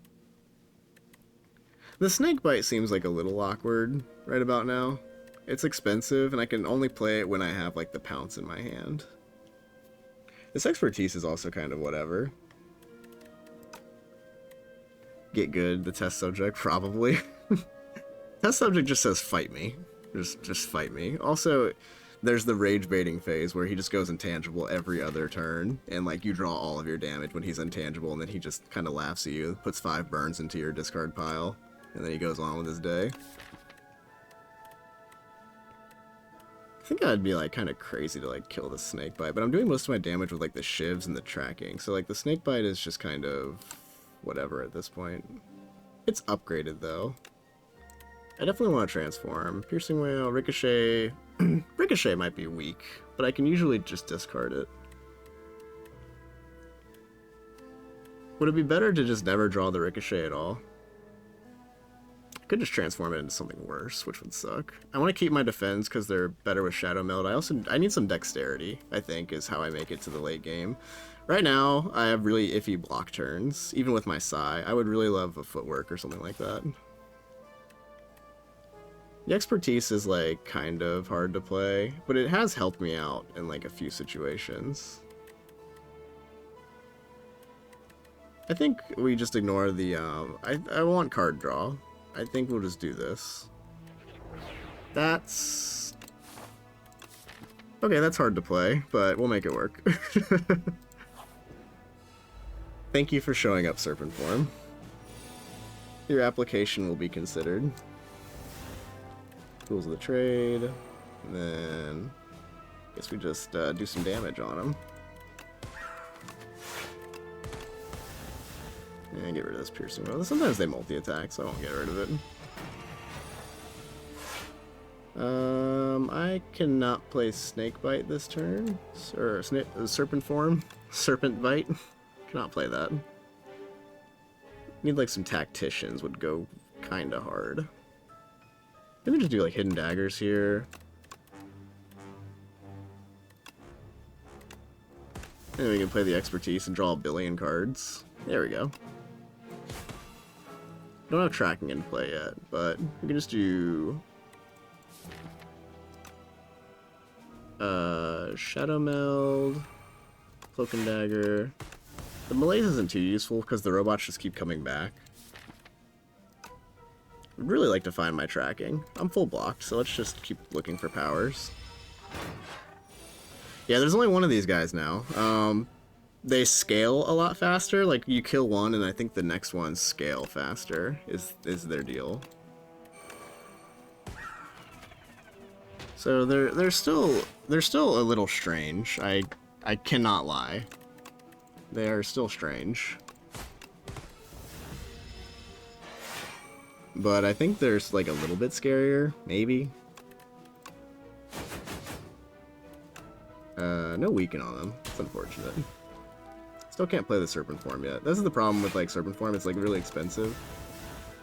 The snake bite seems like a little awkward right about now. It's expensive and I can only play it when I have like the pounce in my hand. This expertise is also kind of whatever. Get good, the test subject, probably. Test subject just says fight me. Just fight me. Also, there's the rage baiting phase where he just goes intangible every other turn, and like you draw all of your damage when he's intangible, and then he just kind of laughs at you, puts 5 burns into your discard pile, and then he goes on with his day. I think I'd be like kind of crazy to like kill the snake bite, but I'm doing most of my damage with like the shivs and the tracking, so like the snake bite is just kind of whatever at this point. It's upgraded though. I definitely want to transform. Piercing Whale, Ricochet. Ricochet might be weak, but I can usually just discard it. Would it be better to just never draw the Ricochet at all? I could just transform it into something worse, which would suck. I want to keep my defense because they're better with Shadow Meld. I need some dexterity, I think, is how I make it to the late game. Right now, I have really iffy block turns, even with my Sai. I would really love a footwork or something like that. The expertise is like kind of hard to play, but it has helped me out in like a few situations. I think we just ignore the, I want card draw. I think we'll just do this. That's... okay, that's hard to play, but we'll make it work. Thank you for showing up, Serpent Form. Your application will be considered. Tools of the trade, and then I guess we just do some damage on him. And get rid of this piercing wheel. Sometimes they multi-attack, so I won't get rid of it. I cannot play Snake Bite this turn. Or Serpent Form. Serpent Bite. Cannot play that. Need like some Tacticians would go kinda hard. Maybe just do like Hidden Daggers here. And we can play the Expertise and draw a billion cards. There we go. Don't have tracking in play yet, but we can just do Shadow Meld, Cloak and Dagger. The Malaise isn't too useful because the robots just keep coming back. I'd really like to find my tracking. I'm full blocked, so let's just keep looking for powers. Yeah, there's only one of these guys now. They scale a lot faster. Like, you kill one, and I think the next ones scale faster, is their deal. So they're still a little strange. I cannot lie. They are still strange. But I think there's like a little bit scarier, maybe. No weaken on them. It's unfortunate. Still can't play the Serpent form yet. This is the problem with like Serpent form. It's like really expensive.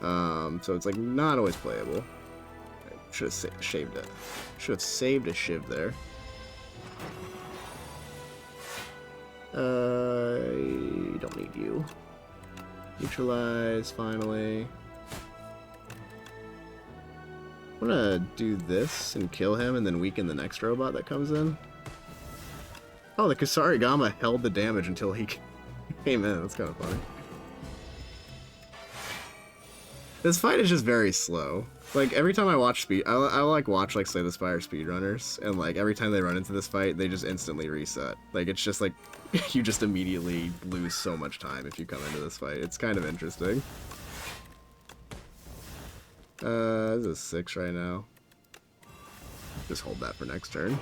So it's like not always playable. I should have shaved it. Should have saved a shiv there. I don't need you. Neutralize finally. I'm gonna do this and kill him and then weaken the next robot that comes in. Oh, the Kasarigama held the damage until he came in. That's kind of funny. This fight is just very slow. Like, every time I watch I like watch, like, Slay the Spire speedrunners, and, like, every time they run into this fight, they just instantly reset. Like, it's just, like, you just immediately lose so much time if you come into this fight. It's kind of interesting. This is 6 right now. Just hold that for next turn.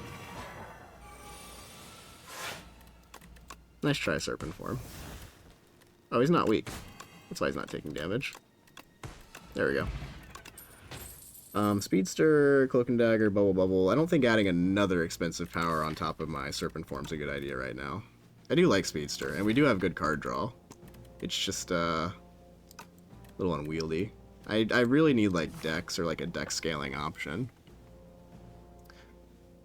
Nice try, Serpent form. Oh, he's not weak. That's why he's not taking damage. There we go. Speedster, Cloak and Dagger, Bubble Bubble. I don't think adding another expensive power on top of my Serpent form's a good idea right now. I do like Speedster, and we do have good card draw. It's just a little unwieldy. I really need like Dex or like a Dex scaling option.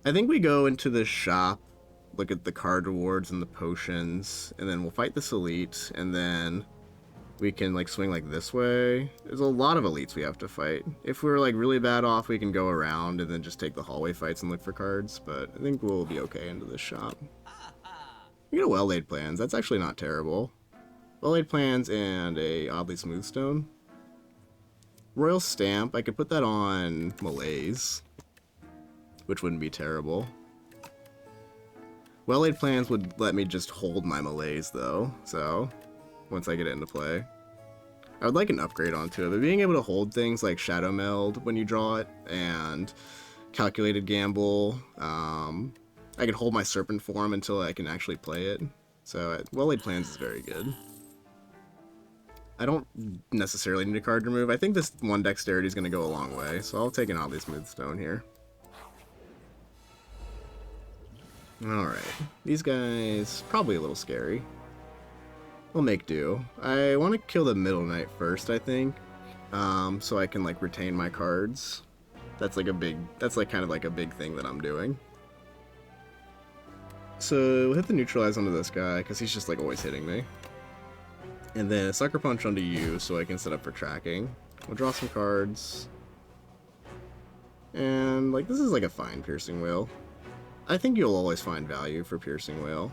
I think we go into the shop, look at the card rewards and the potions, and then we'll fight this elite, and then we can like swing like this way. There's a lot of elites we have to fight. If we're like really bad off, we can go around and then just take the hallway fights and look for cards, but I think we'll be okay into this shop. We get a well-laid plans. That's actually not terrible. Well-laid plans and a oddly smooth stone. Royal Stamp, I could put that on Malaise, which wouldn't be terrible. Well-laid plans would let me just hold my Malaise though, so once I get it into play. I would like an upgrade onto it, but being able to hold things like Shadow Meld when you draw it, and Calculated Gamble, I could hold my Serpent form until I can actually play it, so Well-laid plans is very good. I don't necessarily need a card remove. I think this one dexterity is going to go a long way, so I'll take an oddly smooth stone here. Alright, these guys, probably a little scary. We'll make do. I want to kill the Middle Knight first, I think, so I can like retain my cards. That's like kind of like a big thing that I'm doing. So we'll hit the neutralize onto this guy, because he's just like always hitting me. And then a Sucker Punch onto you, so I can set up for tracking. We'll draw some cards. And, like, this is like a fine Piercing Wail. I think you'll always find value for Piercing Wail.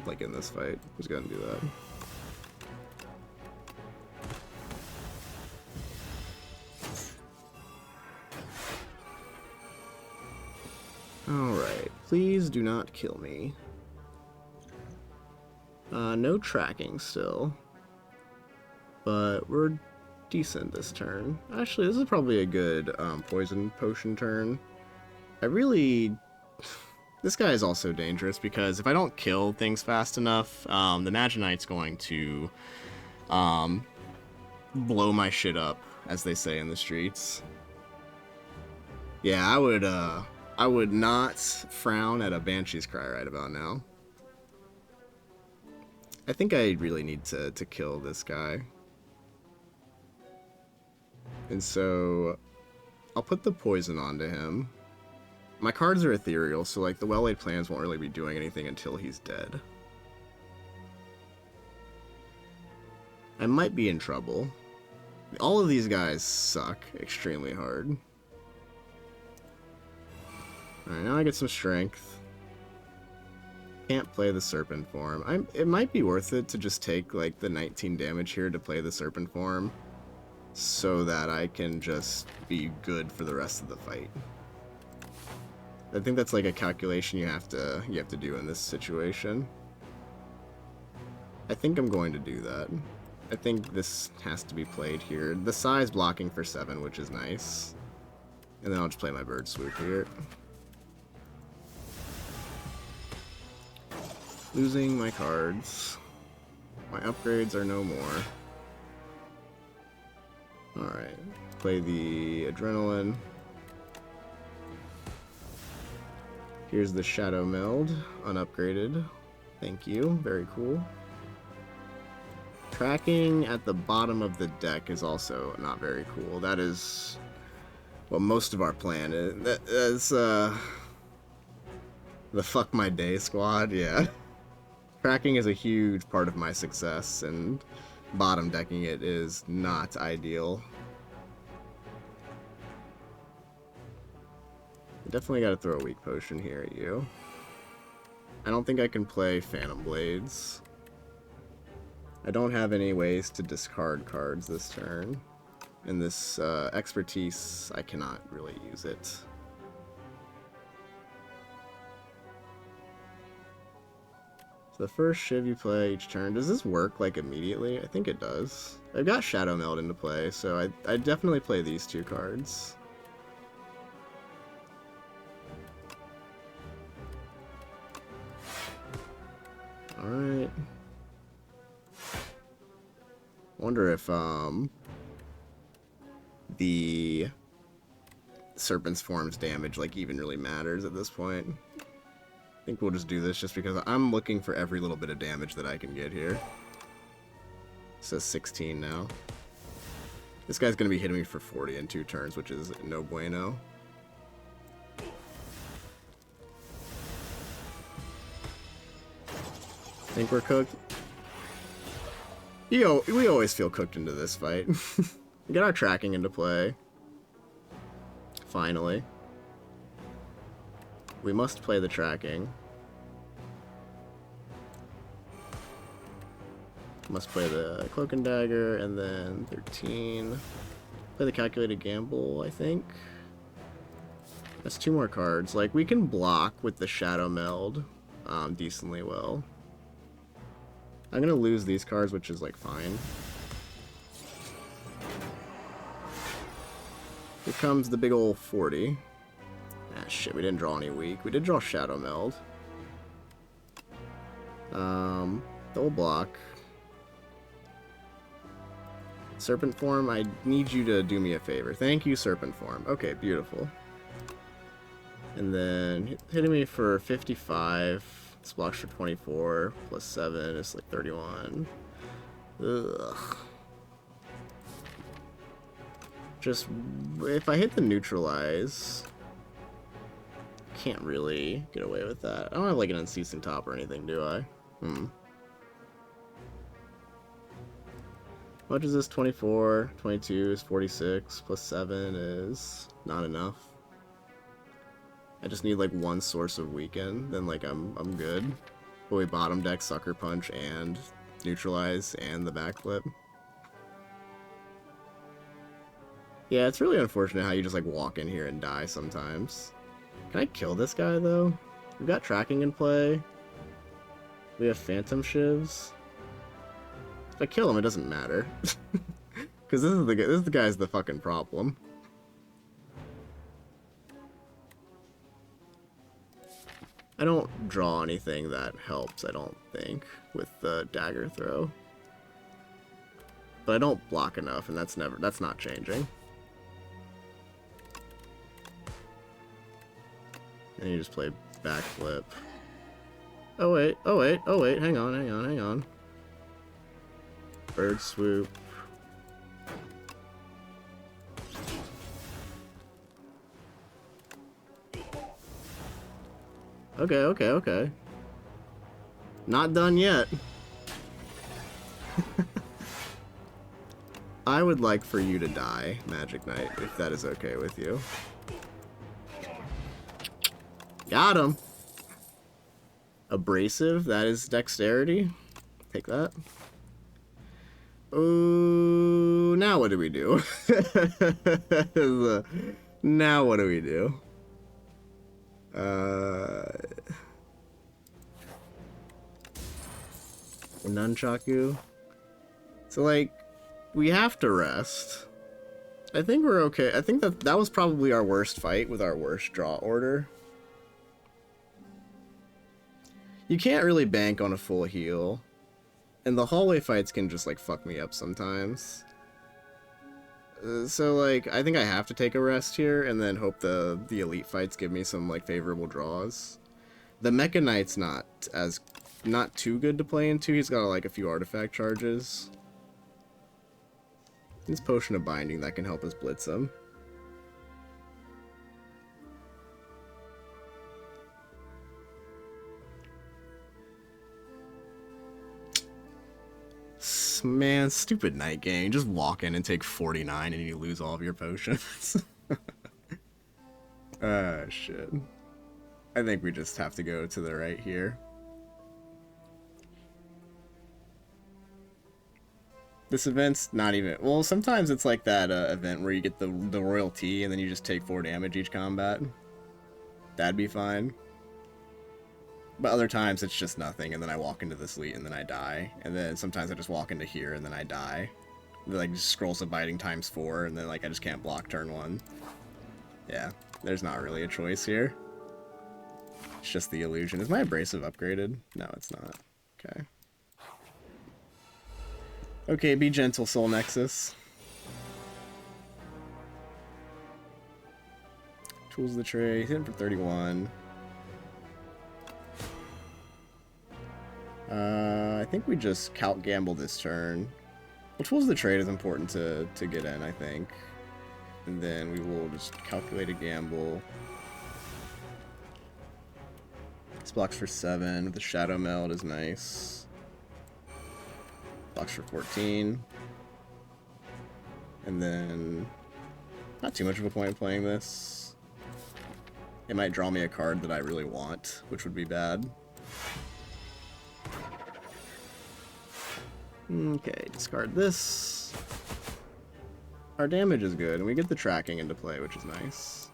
Like in this fight. Who's gonna do that? Alright, please do not kill me. No tracking still. But we're decent this turn. Actually, this is probably a good poison potion turn. This guy is also dangerous because if I don't kill things fast enough, the Maginite's going to blow my shit up, as they say in the streets. Yeah, I would not frown at a Banshee's Cry right about now. I think I really need to kill this guy. And so I'll put the poison onto him. My cards are ethereal, so like the well-laid plans won't really be doing anything until he's dead. I might be in trouble. All of these guys suck extremely hard. Alright, now I get some strength. Can't play the Serpent form. It might be worth it to just take like the 19 damage here to play the Serpent form, so that I can just be good for the rest of the fight. I think that's like a calculation you have to do in this situation. I think I'm going to do that. I think this has to be played here. The size blocking for 7, which is nice. And then I'll just play my Bird Swoop here. Losing my cards. My upgrades are no more. Alright. Play the Adrenaline. Here's the Shadow Meld, unupgraded. Thank you, very cool. Tracking at the bottom of the deck is also not very cool. That is what most of our plan is. That's, the fuck my day squad, yeah. Tracking is a huge part of my success, and bottom decking it is not ideal. Definitely gotta throw a weak potion here at you. I don't think I can play Phantom Blades. I don't have any ways to discard cards this turn. And this expertise, I cannot really use it. So the first Shiv you play each turn, does this work like immediately? I think it does. I've got Shadow Meld into play, so I definitely play these two cards. Alright. Wonder if the Serpent's Form's damage like even really matters at this point. I think we'll just do this just because I'm looking for every little bit of damage that I can get here. It says 16 now. This guy's gonna be hitting me for 40 in 2 turns, which is no bueno. Think we're cooked? We always feel cooked into this fight. Get our tracking into play. Finally. We must play the tracking. Must play the Cloak and Dagger, and then 13. Play the Calculated Gamble, I think. That's 2 more cards. Like, we can block with the Shadow Meld decently well. I'm gonna lose these cards, which is, like, fine. Here comes the big ol' 40. Ah, shit, we didn't draw any weak. We did draw Shadow Meld. Double block. Serpent Form, I need you to do me a favor. Thank you, Serpent Form. Okay, beautiful. And then hitting me for 55. This blocks for 24. Plus 7 is like 31. Ugh. Just, if I hit the neutralize, can't really get away with that. I don't have like an unceasing top or anything, do I? How much is this? 24, 22 is 46, plus 7 is not enough. I just need like 1 source of weaken, then like I'm good. But we bottom deck Sucker Punch and neutralize and the backflip. Yeah, it's really unfortunate how you just like walk in here and die sometimes. Can I kill this guy though? We've got tracking in play. We have Phantom Shivs. If I kill him, it doesn't matter. Because this is the guy's the fucking problem. I don't draw anything that helps, I don't think, with the dagger throw. But I don't block enough, and that's not changing. And you just play backflip. Oh wait, oh wait, oh wait, hang on, hang on, hang on. Bird swoop. Okay, okay, okay. Not done yet. I would like for you to die, Magic Knight, if that is okay with you. Got him! Abrasive, that is dexterity. Take that. Ooh, now what do we do? Now what do we do? Nunchaku. So, like, we have to rest. I think we're okay. I think that was probably our worst fight with our worst draw order. You can't really bank on a full heal. And the hallway fights can just, like, fuck me up sometimes. So, like, I think I have to take a rest here and then hope the elite fights give me some, like, favorable draws. The Mecha Knight's not too good to play into. He's got like a few artifact charges. His Potion of Binding that can help us blitz him. Man, stupid night game. Just walk in and take 49 and you lose all of your potions. Ah, shit. I think we just have to go to the right here. This event's not even... Well, sometimes it's like that event where you get the Royal Tea and then you just take 4 damage each combat. That'd be fine. But other times it's just nothing, and then I walk into this elite and then I die. And then sometimes I just walk into here and then I die. Like, just Scrolls of Biting times 4, and then like I just can't block turn 1. Yeah, there's not really a choice here. It's just the illusion. Is my Abrasive upgraded? No, it's not. Okay. Okay, be gentle, Soul Nexus. Tools of the Trade, he's hitting for 31. I think we just Calc Gamble this turn. Well, Tools of the Trade is important to get in, I think. And then we will just calculate a gamble. This blocks for 7. The Shadow Meld is nice. Blocks for 14. And then... Not too much of a point playing this. It might draw me a card that I really want, which would be bad. Okay, discard this. Our damage is good, and we get the tracking into play, which is nice.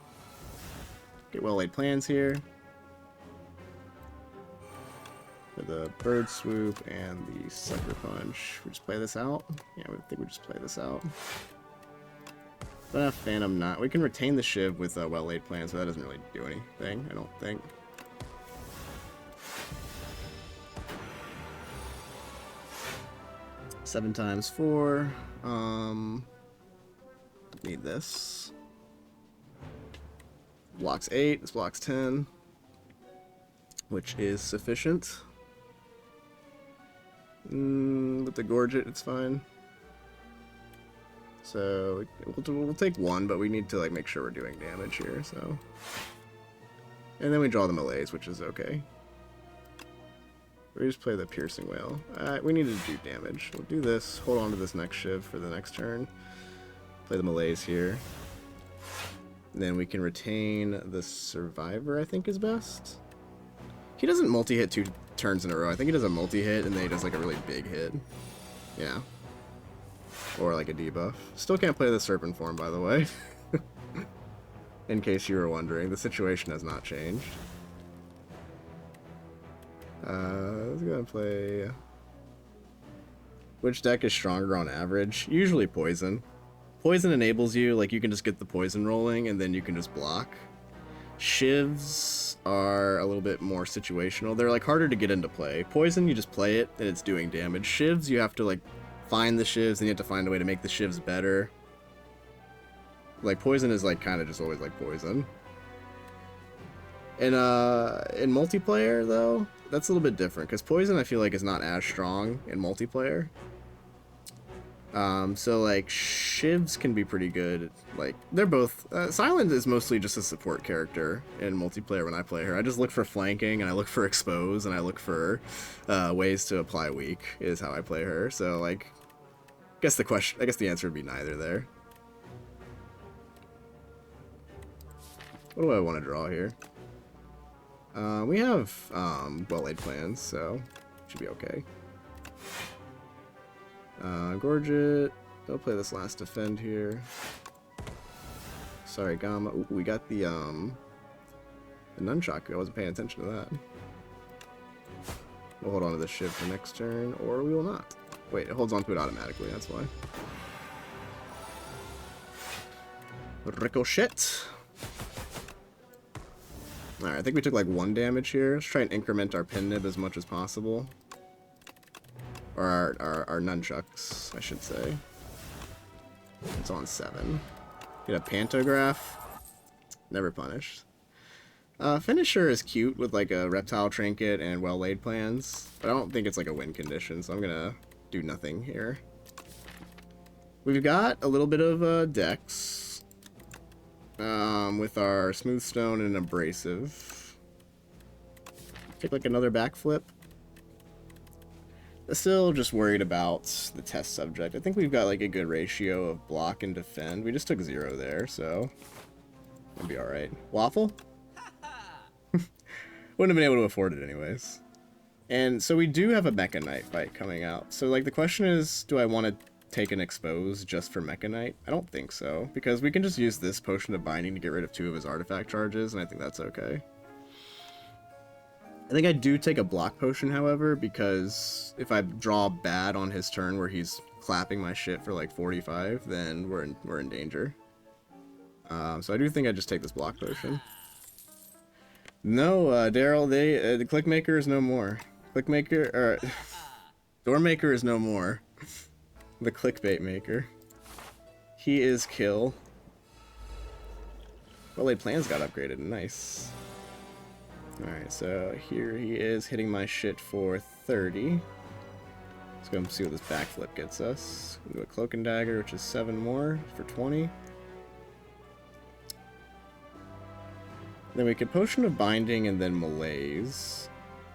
Get well-laid plans here. For the Bird Swoop and the Sucker Punch. We just play this out? Yeah, I think we just play this out. Phantom Knot. We can retain the Shiv with well-laid plans, so that doesn't really do anything, I don't think. Seven times 4. Need this. Blocks 8. This blocks 10, which is sufficient. With the Gorget, it's fine. So we'll take 1, but we need to like make sure we're doing damage here. So, and then we draw the Malaise, which is okay. We just play the Piercing Wail. We need to do damage. We'll do this. Hold on to this next Shiv for the next turn. Play the Malaise here. And then we can retain the Survivor, I think is best. He doesn't multi-hit 2 turns in a row. I think he does a multi-hit and then he does like a really big hit. Yeah. Or like a debuff. Still can't play the Serpent form, by the way. In case you were wondering. The situation has not changed. Let's go and play... Which deck is stronger on average? Usually Poison. Poison enables you, like you can just get the poison rolling and then you can just block. Shivs are a little bit more situational. They're like harder to get into play. Poison, you just play it and it's doing damage. Shivs, you have to like find the shivs and you have to find a way to make the shivs better. Like Poison is like kind of just always like Poison. In multiplayer though, that's a little bit different because Poison I feel like is not as strong in multiplayer. So like Shivs can be pretty good. Like they're both. Silent is mostly just a support character in multiplayer when I play her. I just look for flanking and I look for expose and I look for ways to apply weak is how I play her. So like, I guess the answer would be neither there. What do I want to draw here? We have well-laid plans, so should be okay. Gorget. I'll play this last defend here. Sorry, Gamma. Ooh, we got the Nunchaku. I wasn't paying attention to that. We'll hold on to this Shiv for next turn, or we will not. Wait, it holds on to it automatically, that's why. Ricochet. Alright, I think we took like 1 damage here. Let's try and increment our pin nib as much as possible. Or our nunchucks, I should say. It's on 7. Get a Pantograph. Never punished. Finisher is cute with like a reptile trinket and well-laid plans, but I don't think it's like a win condition, so I'm gonna do nothing here. We've got a little bit of dex with our smooth stone and abrasive. Take like another backflip. Still just worried about the test subject. I think we've got like a good ratio of block and defend. We just took 0 there, so it'll be alright. Waffle? Wouldn't have been able to afford it anyways. And so we do have a Mecha Knight fight coming out. So like the question is, do I want to take an expose just for Mecha Knight? I don't think so, because we can just use this potion of binding to get rid of 2 of his artifact charges, and I think that's okay. I think I do take a block potion, however, because if I draw bad on his turn where he's clapping my shit for like 45, then we're in danger. So I do think I just take this block potion. No, Daryl, the Clickmaker is no more. Doormaker is no more. The Clickbait Maker. He is kill. Well-laid plans got upgraded, nice. Alright, so here he is hitting my shit for 30. Let's go and see what this backflip gets us. We'll do a Cloak and Dagger, which is 7 more for 20. Then we could Potion of Binding and then Malaise,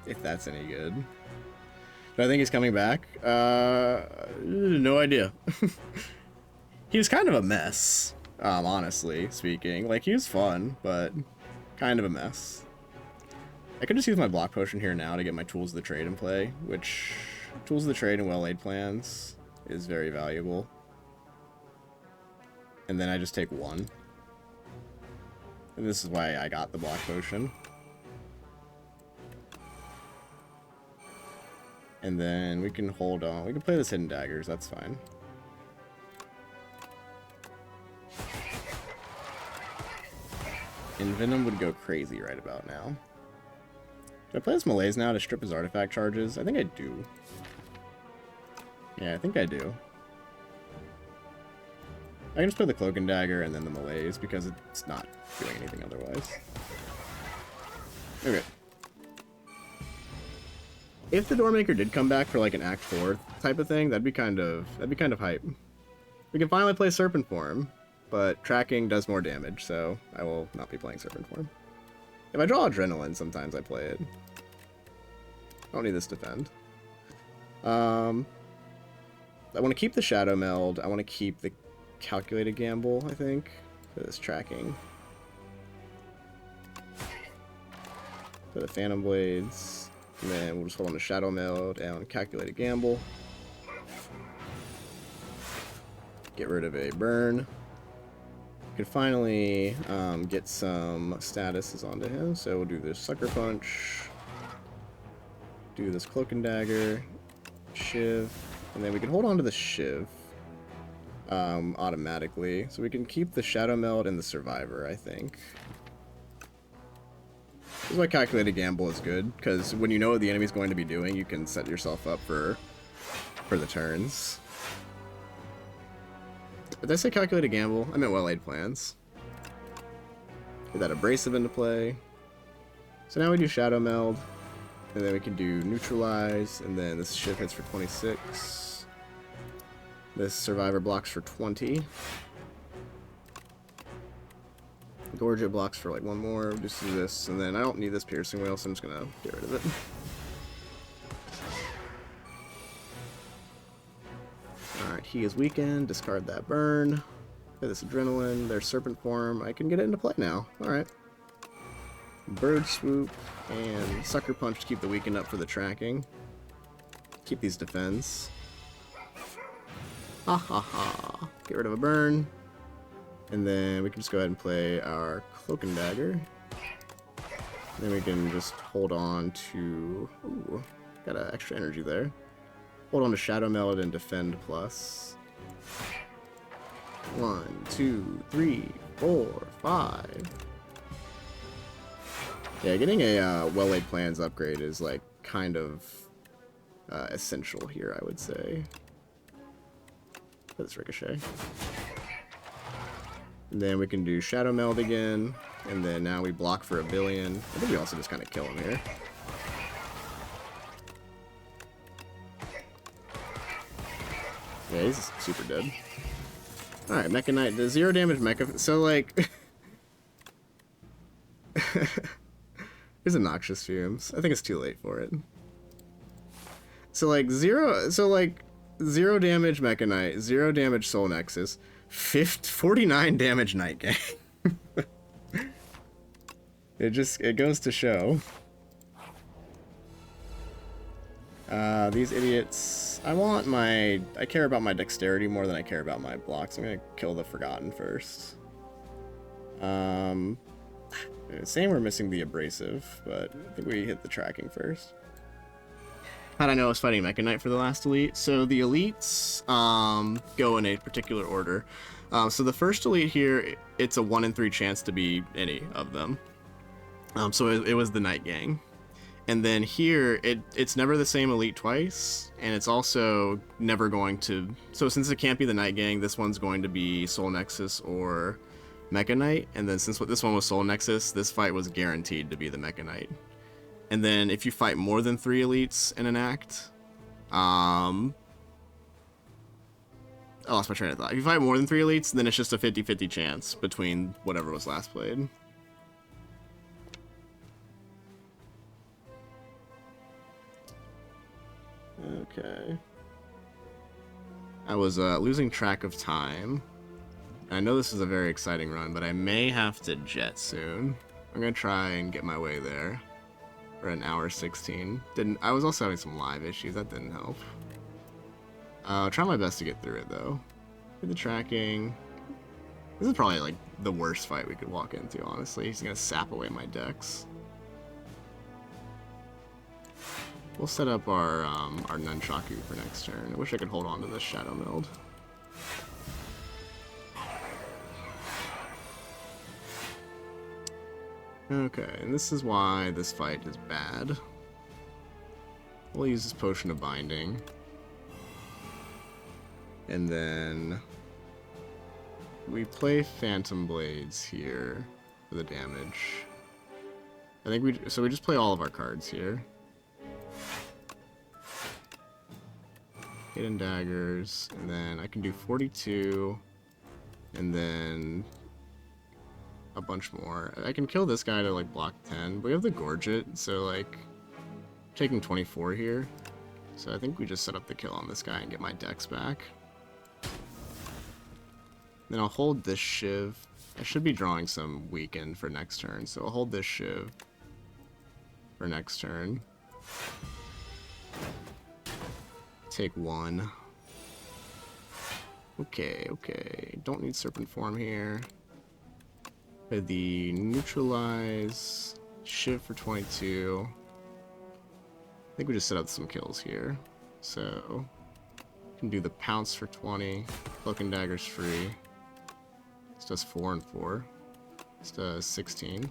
if that's any good. Do I think he's coming back? No idea. He was kind of a mess, honestly speaking. Like, he was fun, but kind of a mess. I could just use my block potion here now to get my Tools of the Trade in play, which Tools of the Trade and well-laid plans is very valuable. And then I just take 1. And this is why I got the block potion. And then we can hold on. We can play this Hidden Daggers, that's fine. And Venom would go crazy right about now. Do I play this Malaise now to strip his artifact charges? I think I do. Yeah, I think I do. I can just play the Cloak and Dagger and then the Malaise because it's not doing anything otherwise. Okay. If the Doormaker did come back for like an Act 4 type of thing, that'd be kind of hype. We can finally play Serpent Form, but tracking does more damage, so I will not be playing Serpent Form. If I draw Adrenaline, sometimes I play it. I don't need this defend. I want to keep the Shadow Meld. I want to keep the Calculated Gamble, I think, for this tracking. For the Phantom Blades. And then we'll just hold on to Shadow Meld and Calculated Gamble. Get rid of a burn. We can finally get some statuses onto him. So we'll do this Sucker Punch. Do this Cloak and Dagger. Shiv. And then we can hold on to the Shiv automatically. So we can keep the Shadow Meld and the Survivor, I think. This is why Calculated Gamble is good, because when you know what the enemy's going to be doing, you can set yourself up for the turns. Did I say Calculated Gamble? I meant well-laid plans. Get that Abrasive into play. So now we do Shadow Meld, and then we can do Neutralize, and then this Shiv hits for 26. This Survivor blocks for 20. Gorget blocks for like 1 more. We'll just do this, and then I don't need this Piercing Whale, so I'm just gonna get rid of it. Alright, he is weakened. Discard that burn. Play this Adrenaline. There's Serpent Form. I can get it into play now. Alright. Bird Swoop and Sucker Punch to keep the weakened up for the tracking. Keep these defense. Ha ha ha. Get rid of a burn. And then we can just go ahead and play our Cloak and Dagger. Then we can just hold on to... Ooh, got an extra energy there. Hold on to Shadow Meld and Defend Plus. 1, 2, 3, 4, 5. Yeah, getting a well-laid plans upgrade is like kind of essential here, I would say. Let's Ricochet. And then we can do Shadow Meld again. And then now we block for 1 billion. I think we also just kind of kill him here. Yeah, he's super dead. Alright, Mecha Knight, the 0 damage Mecha. So, like. Here's a Noxious Fumes. I think it's too late for it. So, like, 0 damage Mecha Knight, 0 damage Soul Nexus, 49 damage Night Gang. It goes to show. These idiots. I care about my dexterity more than I care about my blocks. I'm gonna kill the Forgotten first. Saying we're missing the Abrasive, but I think we hit the tracking first. How'd I know I was fighting Mecha Knight for the last elite? So the elites go in a particular order. So the first elite here, it's a 1 in 3 chance to be any of them. So it was the Night Gang. And then here, it's never the same elite twice, and it's also never going to... So since it can't be the Night Gang, this one's going to be Soul Nexus or Mecha Knight. And then since this one was Soul Nexus, this fight was guaranteed to be the Mecha Knight. And then if you fight more than 3 elites in an act... I lost my train of thought. If you fight more than 3 elites, then it's just a 50-50 chance between whatever was last played. Okay. I was losing track of time. I know this is a very exciting run, but I may have to jet soon. I'm gonna try and get my way there for an hour 16. I was also having some live issues. That didn't help. I'll try my best to get through it though. Do the tracking. This is probably like the worst fight we could walk into, honestly. He's gonna sap away my decks. We'll set up our Nunchaku for next turn. I wish I could hold on to this Shadow Meld. Okay, and this is why this fight is bad. We'll use this Potion of Binding. And then we play Phantom Blades here for the damage. I think we just play all of our cards here. Hidden Daggers, and then I can do 42, and then a bunch more. I can kill this guy to like block 10, but we have the Gorget, so like taking 24 here. So I think we just set up the kill on this guy and get my decks back. Then I'll hold this Shiv. I should be drawing some Weaken for next turn, so I'll hold this Shiv for next turn. Take 1. Okay. Don't need Serpent Form here. Play the Neutralize. Shiv for 22. I think we just set up some kills here. So, can do the Pounce for 20. Cloak and Dagger's free. This does 4 and 4. This does 16.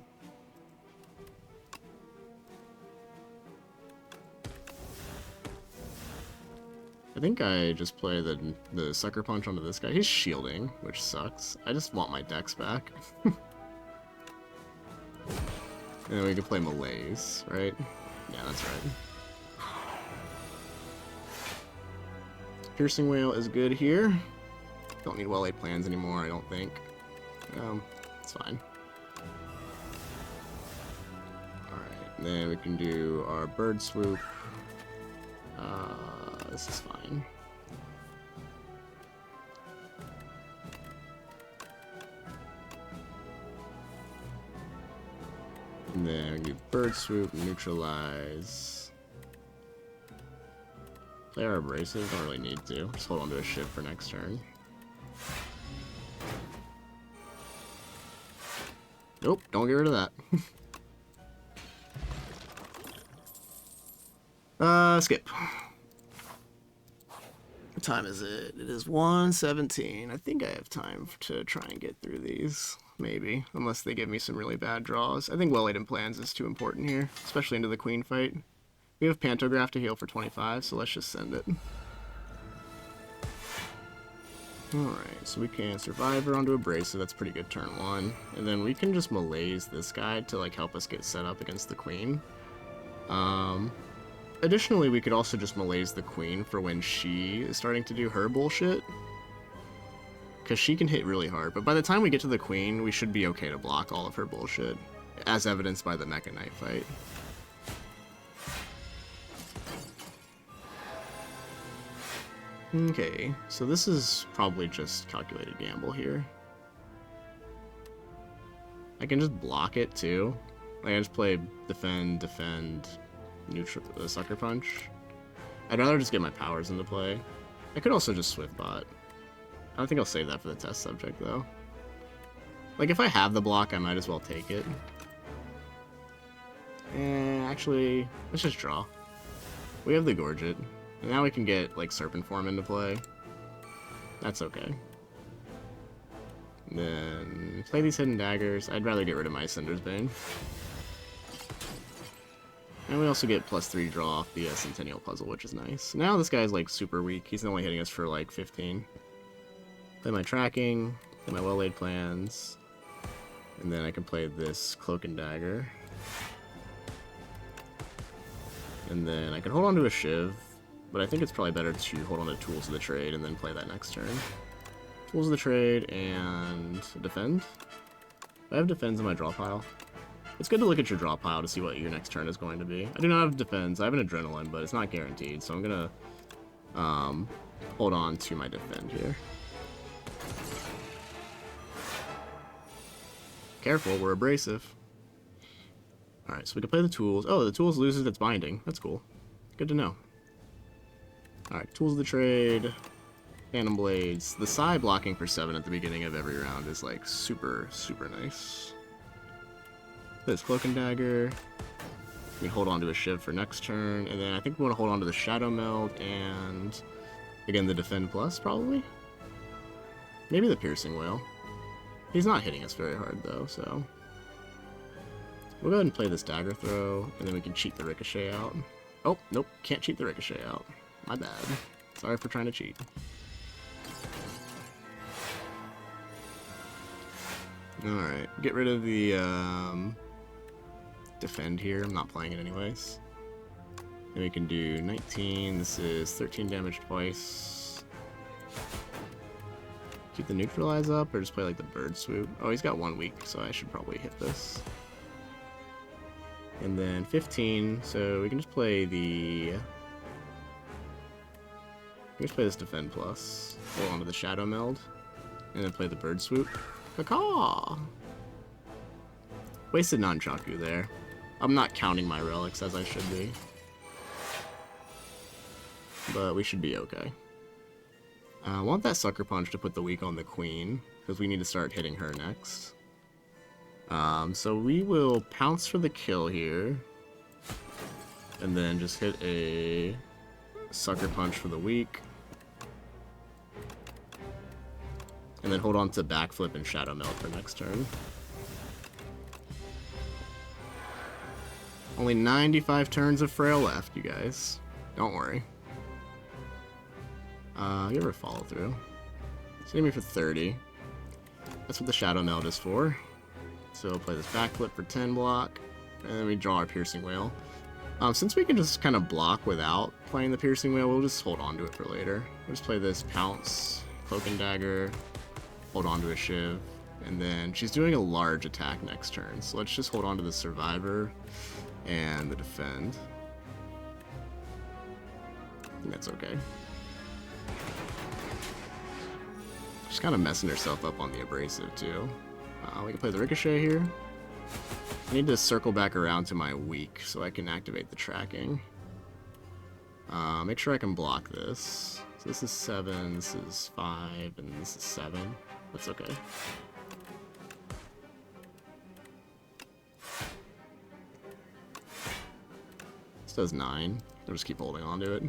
I think I just play the Sucker Punch onto this guy. He's shielding, which sucks. I just want my decks back. And then we can play Malaise, right? Yeah, that's right. Piercing Whale is good here. Don't need well-laid plans anymore, I don't think. It's fine. Alright, then we can do our Bird Swoop. This is fine. And then we do Bird Swoop, Neutralize. Play our Abrasive, don't really need to. Just hold on to a Shiv for next turn. Nope, don't get rid of that. Skip. What time is it? It is 1:17. I think I have time to try and get through these. Maybe. Unless they give me some really bad draws. I think well-laid plans is too important here. Especially into the Queen fight. We have Pantograph to heal for 25, so let's just send it. Alright, so we can Survivor onto Abrasive, that's pretty good turn 1. And then we can just malaise this guy to like help us get set up against the Queen. Additionally, we could also just malaise the Queen for when she is starting to do her bullshit. Because she can hit really hard, but by the time we get to the Queen, we should be okay to block all of her bullshit, as evidenced by the Mecha Knight fight. Okay, so this is probably just calculated gamble here. I can just block it too. Like I just play defend, neutral, sucker punch. I'd rather just get my powers into play. I could also just swift bot. I don't think I'll save that for the test subject though. Like if I have the block, I might as well take it. Actually, let's just draw. We have the Gorget. And now we can get, like, Serpent Form into play. That's okay. And then play these Hidden Daggers. I'd rather get rid of my Cinder's Bane. And we also get +3 draw off the Centennial Puzzle, which is nice. Now this guy's, like, super weak. He's only hitting us for, like, 15. Play my Tracking, play my Well-Laid Plans. And then I can play this Cloak and Dagger. And then I can hold on to a Shiv. But I think it's probably better to hold on to Tools of the Trade and then play that next turn. Tools of the Trade and Defend. I have Defends in my draw pile. It's good to look at your draw pile to see what your next turn is going to be. I do not have Defends. I have an Adrenaline, but it's not guaranteed. So I'm going to hold on to my Defend here. Careful, we're abrasive. Alright, so we can play the Tools. Oh, the Tools loses its binding. That's cool. Good to know. Alright, Tools of the Trade, Phantom Blades. The Psy blocking for 7 at the beginning of every round is like super, super nice. This Cloak and Dagger. We hold on to a Shiv for next turn, and then I think we want to hold on to the Shadow Meld and again the Defend Plus probably? Maybe the Piercing Whale. He's not hitting us very hard though, so we'll go ahead and play this Dagger Throw, and then we can cheat the Ricochet out. Oh, nope, can't cheat the Ricochet out. My bad. Sorry for trying to cheat. Alright, get rid of the Defend here. I'm not playing it anyways. Then we can do 19. This is 13 damage twice. Keep the Neutralize up or just play like the Bird Swoop. Oh, he's got 1 week, so I should probably hit this. And then 15, so we can just play the... We just play this Defend Plus, hold on to the Shadow Meld, and then play the Bird Swoop. Caw! Wasted Nunchaku there. I'm not counting my relics as I should be. But we should be okay. I want that Sucker Punch to put the weak on the Queen, because we need to start hitting her next. So we will pounce for the kill here, and then just hit a Sucker Punch for the weak. And then hold on to Backflip and Shadow Meld for next turn. Only 95 turns of Frail left, you guys. Don't worry. You ever follow through? It's hitting me for 30. That's what the Shadow Meld is for. So we'll play this Backflip for 10 block, and then we draw our Piercing Whale. Since we can just kind of block without playing the Piercing Whale, we'll just hold on to it for later. We'll just play this Pounce, Cloak and Dagger, hold on to a Shiv, and then she's doing a large attack next turn. So let's just hold on to the Survivor and the Defend. I think that's okay. She's kind of messing herself up on the Abrasive too. We can play the Ricochet here. I need to circle back around to my weak so I can activate the Tracking. Make sure I can block this. So this is 7, this is 5, and this is 7. That's okay. This does 9. I'll just keep holding on to it.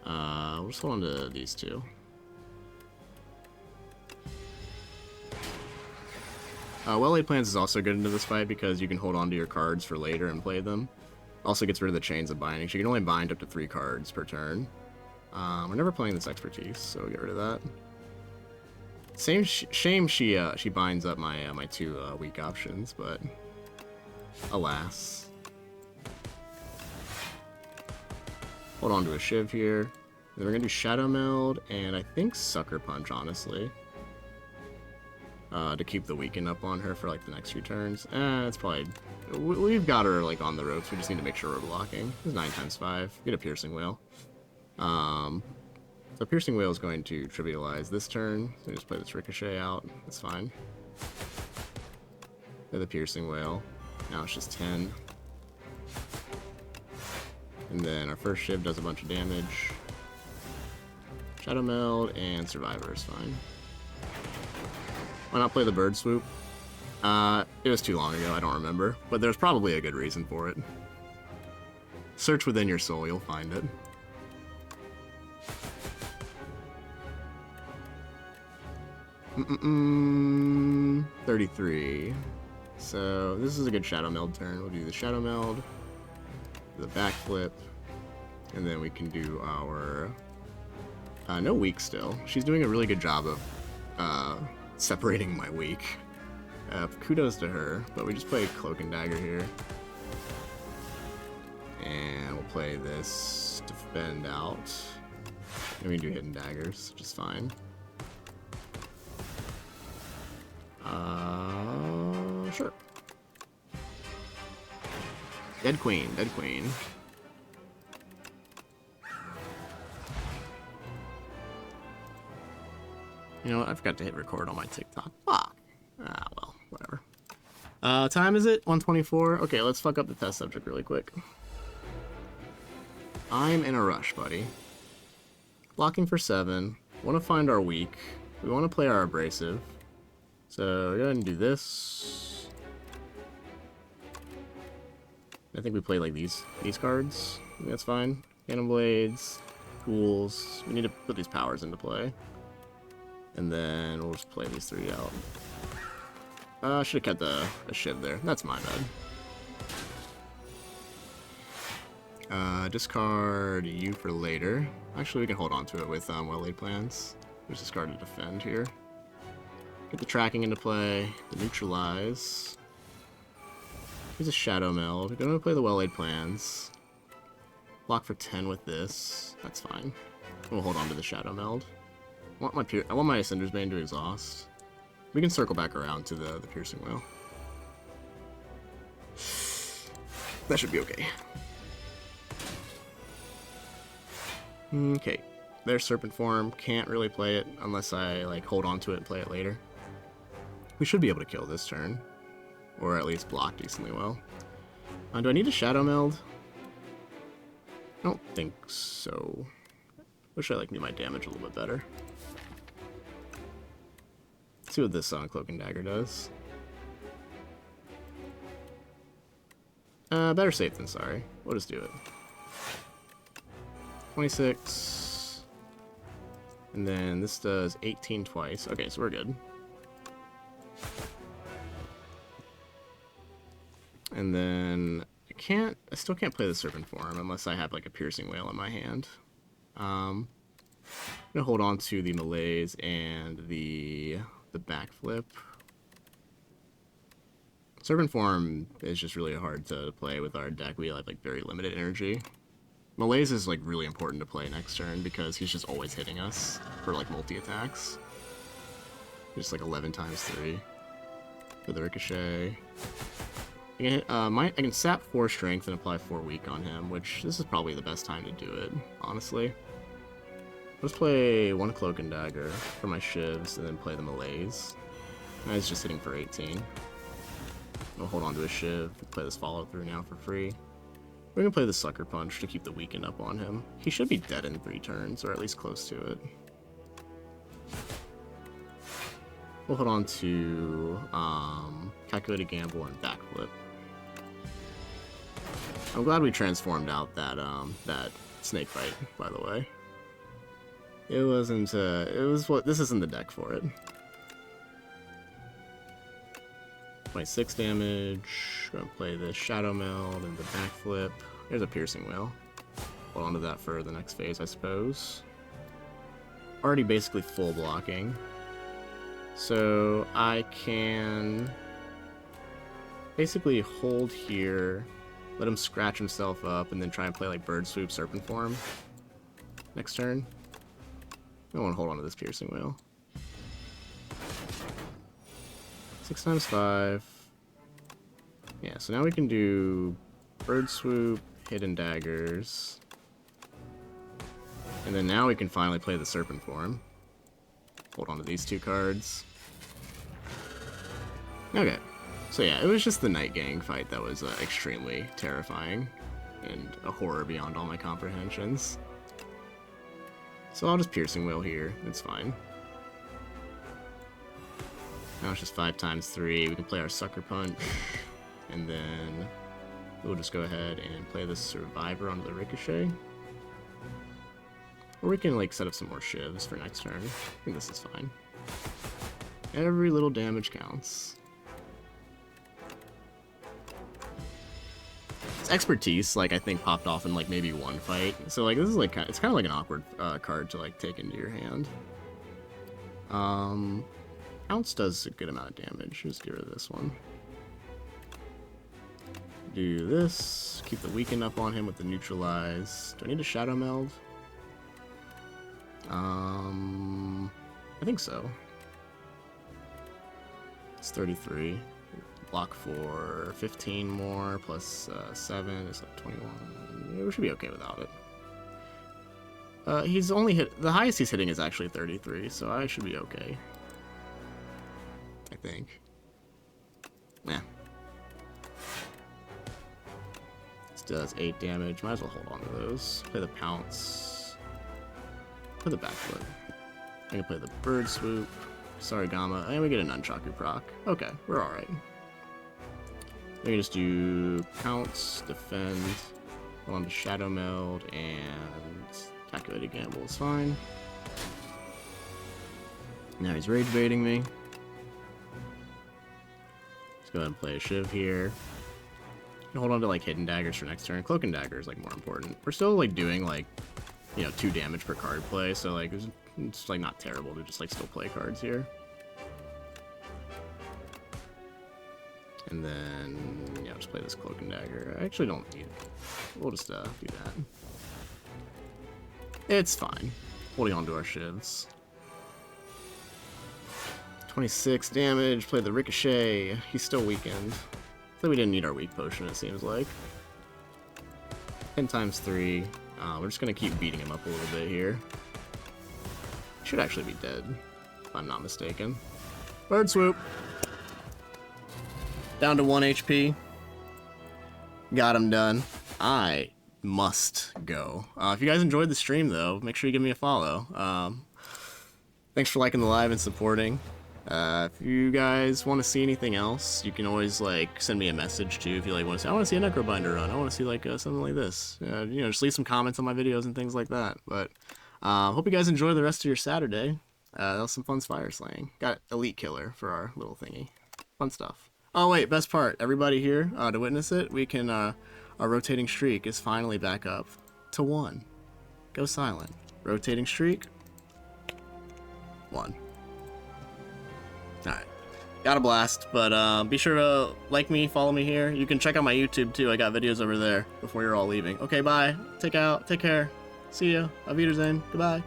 We'll just hold on to these two. Well-Laid Plans is also good into this fight because you can hold on to your cards for later and play them. Also gets rid of the Chains of Binding. So you can only bind up to 3 cards per turn. We're never playing this expertise, so we'll get rid of that. Shame she binds up my my two weak options, but alas. Hold on to a Shiv here. Then we're gonna do Shadow Meld and I think Sucker Punch, honestly. To keep the weaken up on her for like the next few turns. It's probably... We've got her like on the ropes, we just need to make sure we're blocking. This is 9 times 5. Get a Piercing Whale. So Piercing Whale is going to trivialize this turn. So we just play this Ricochet out. That's fine. Play the Piercing Whale. Now it's just 10. And then our first Shiv does a bunch of damage. Shadow Meld and Survivor is fine. Why not play the Bird Swoop? It was too long ago, I don't remember. But there's probably a good reason for it. Search within your soul, you'll find it. Mm-mm-mm. 33. So this is a good Shadow Meld turn. We'll do the Shadow Meld, the backflip, and then we can do our... no weak still. She's doing a really good job of separating my weak. Kudos to her, but we just play Cloak and Dagger here. And we'll play this Defend out. And we can do Hidden Daggers, which is fine. Sure. Dead Queen, Dead Queen. You know what? I forgot to hit record on my TikTok. Fuck. Ah, well, whatever. Time is it? 1:24? Okay, let's fuck up the test subject really quick. I'm in a rush, buddy. Blocking for 7. Want to find our weak. We want to play our abrasive. So go ahead and do this. I think we play like these cards. I think that's fine. Cannon Blades, Ghouls. We need to put these powers into play. And then we'll just play these 3 out. I should have kept a Shiv there. That's my bad. Discard you for later. Actually, we can hold on to it with well-laid plans. Just discard to defend here. Get the tracking into play. The neutralize. Here's a Shadow Meld. We're going to play the well-laid plans. Block for 10 with this. That's fine. We'll hold on to the Shadow Meld. I want my Ascender's Bane to exhaust. We can circle back around to the Piercing Whale. That should be okay. Okay. There's Serpent Form. Can't really play it unless I like hold on to it and play it later. We should be able to kill this turn. Or at least block decently well. Do I need a Shadow Meld? I don't think so. Wish I like knew my damage a little bit better. Let's see what this Cloak and Dagger does. Better safe than sorry. We'll just do it. 26. And then this does 18 twice. Okay, so we're good. And then I still can't play the Serpent Form unless I have like a Piercing Whale in my hand. I'm gonna hold on to the Malaise and the backflip. Serpent Form is just really hard to play with our deck. We have like very limited energy. Malaise is like really important to play next turn because he's just always hitting us for like multi-attacks. Just like 11 times 3 for the Ricochet. I can sap 4 strength and apply 4 weak on him, which this is probably the best time to do it, honestly. Let's play 1 Cloak and Dagger for my Shivs and then play the Malaise. And he's just hitting for 18. We'll hold on to a Shiv, play this follow through now for free. We're gonna play the Sucker Punch to keep the weaken up on him. He should be dead in 3 turns, or at least close to it. We'll hold on to Calculated Gamble and Backflip. I'm glad we transformed out that snake bite, by the way. It wasn't, this isn't the deck for it. 26 damage, gonna play the Shadow Meld and the backflip. There's a Piercing Whale. Hold on to that for the next phase, I suppose. Already basically full blocking. So I can basically hold here, let him scratch himself up, and then try and play like Bird Swoop, Serpent Form next turn. I want to hold on to this Piercing Wheel. 6 times 5. Yeah, so now we can do Bird Swoop, Hidden Daggers. And then now we can finally play the Serpent Form. Hold on to these 2 cards. Okay. So yeah, it was just the Night Gang fight that was extremely terrifying. And a horror beyond all my comprehensions. So I'll just Piercing Wheel here. It's fine. Now it's just 5 times 3. We can play our Sucker Punch. And then we'll just go ahead and play this Survivor onto the Ricochet. Or we can like set up some more shivs for next turn. I think this is fine. Every little damage counts. Its expertise, like, I think popped off in like maybe 1 fight. So like this is like it's kind of like an awkward card to like take into your hand. Ounce does a good amount of damage. Just get rid of this one. Do this. Keep the weaken up on him with the neutralize. Do I need to Shadow Meld? I think so. It's 33. Block for 15 more, plus 7 is like 21. Yeah, we should be okay without it. He's only hit... The highest he's hitting is actually 33, so I should be okay. I think. Yeah. This does 8 damage. Might as well hold on to those. Play the Pounce. Play the Back Foot. I can play the Bird Swoop. Sarigama. And we get an Nunchaku proc. Okay, we're alright. We can just do Pounce, Defend, go on to Shadow Meld, and Calculated Gamble is fine. Now he's Rage Baiting me. Let's go ahead and play a Shiv here. Hold on to like Hidden Daggers for next turn. Cloak and Dagger is like more important. We're still like doing like, you know, 2 damage per card play, so like it's like not terrible to just like still play cards here. And then, yeah, just play this Cloak and Dagger. I actually don't need it. We'll just do that. It's fine. Holding on to our shivs. 26 damage, play the Ricochet. He's still weakened. So we didn't need our weak potion, it seems like. 10 times 3. We're just going to keep beating him up a little bit here. Should actually be dead, if I'm not mistaken. Bird Swoop. Down to 1 HP. Got him done. I must go. If you guys enjoyed the stream, though, make sure you give me a follow. Thanks for liking the live and supporting. If you guys want to see anything else, you can always like send me a message too. If you like want to say, I want to see a Necrobinder run. I want to see like something like this. You know, just leave some comments on my videos and things like that. But hope you guys enjoy the rest of your Saturday. That was some fun Spire slaying. Got Elite Killer for our little thingy. Fun stuff. Oh wait, best part. Everybody here to witness it. We can our rotating streak is finally back up to 1. Go silent. Rotating streak. 1. Alright. Got a blast, but be sure to like me, follow me here. You can check out my YouTube too. I got videos over there before you're all leaving. Okay, bye. Take care. See ya. Auf Wiedersehen. Goodbye.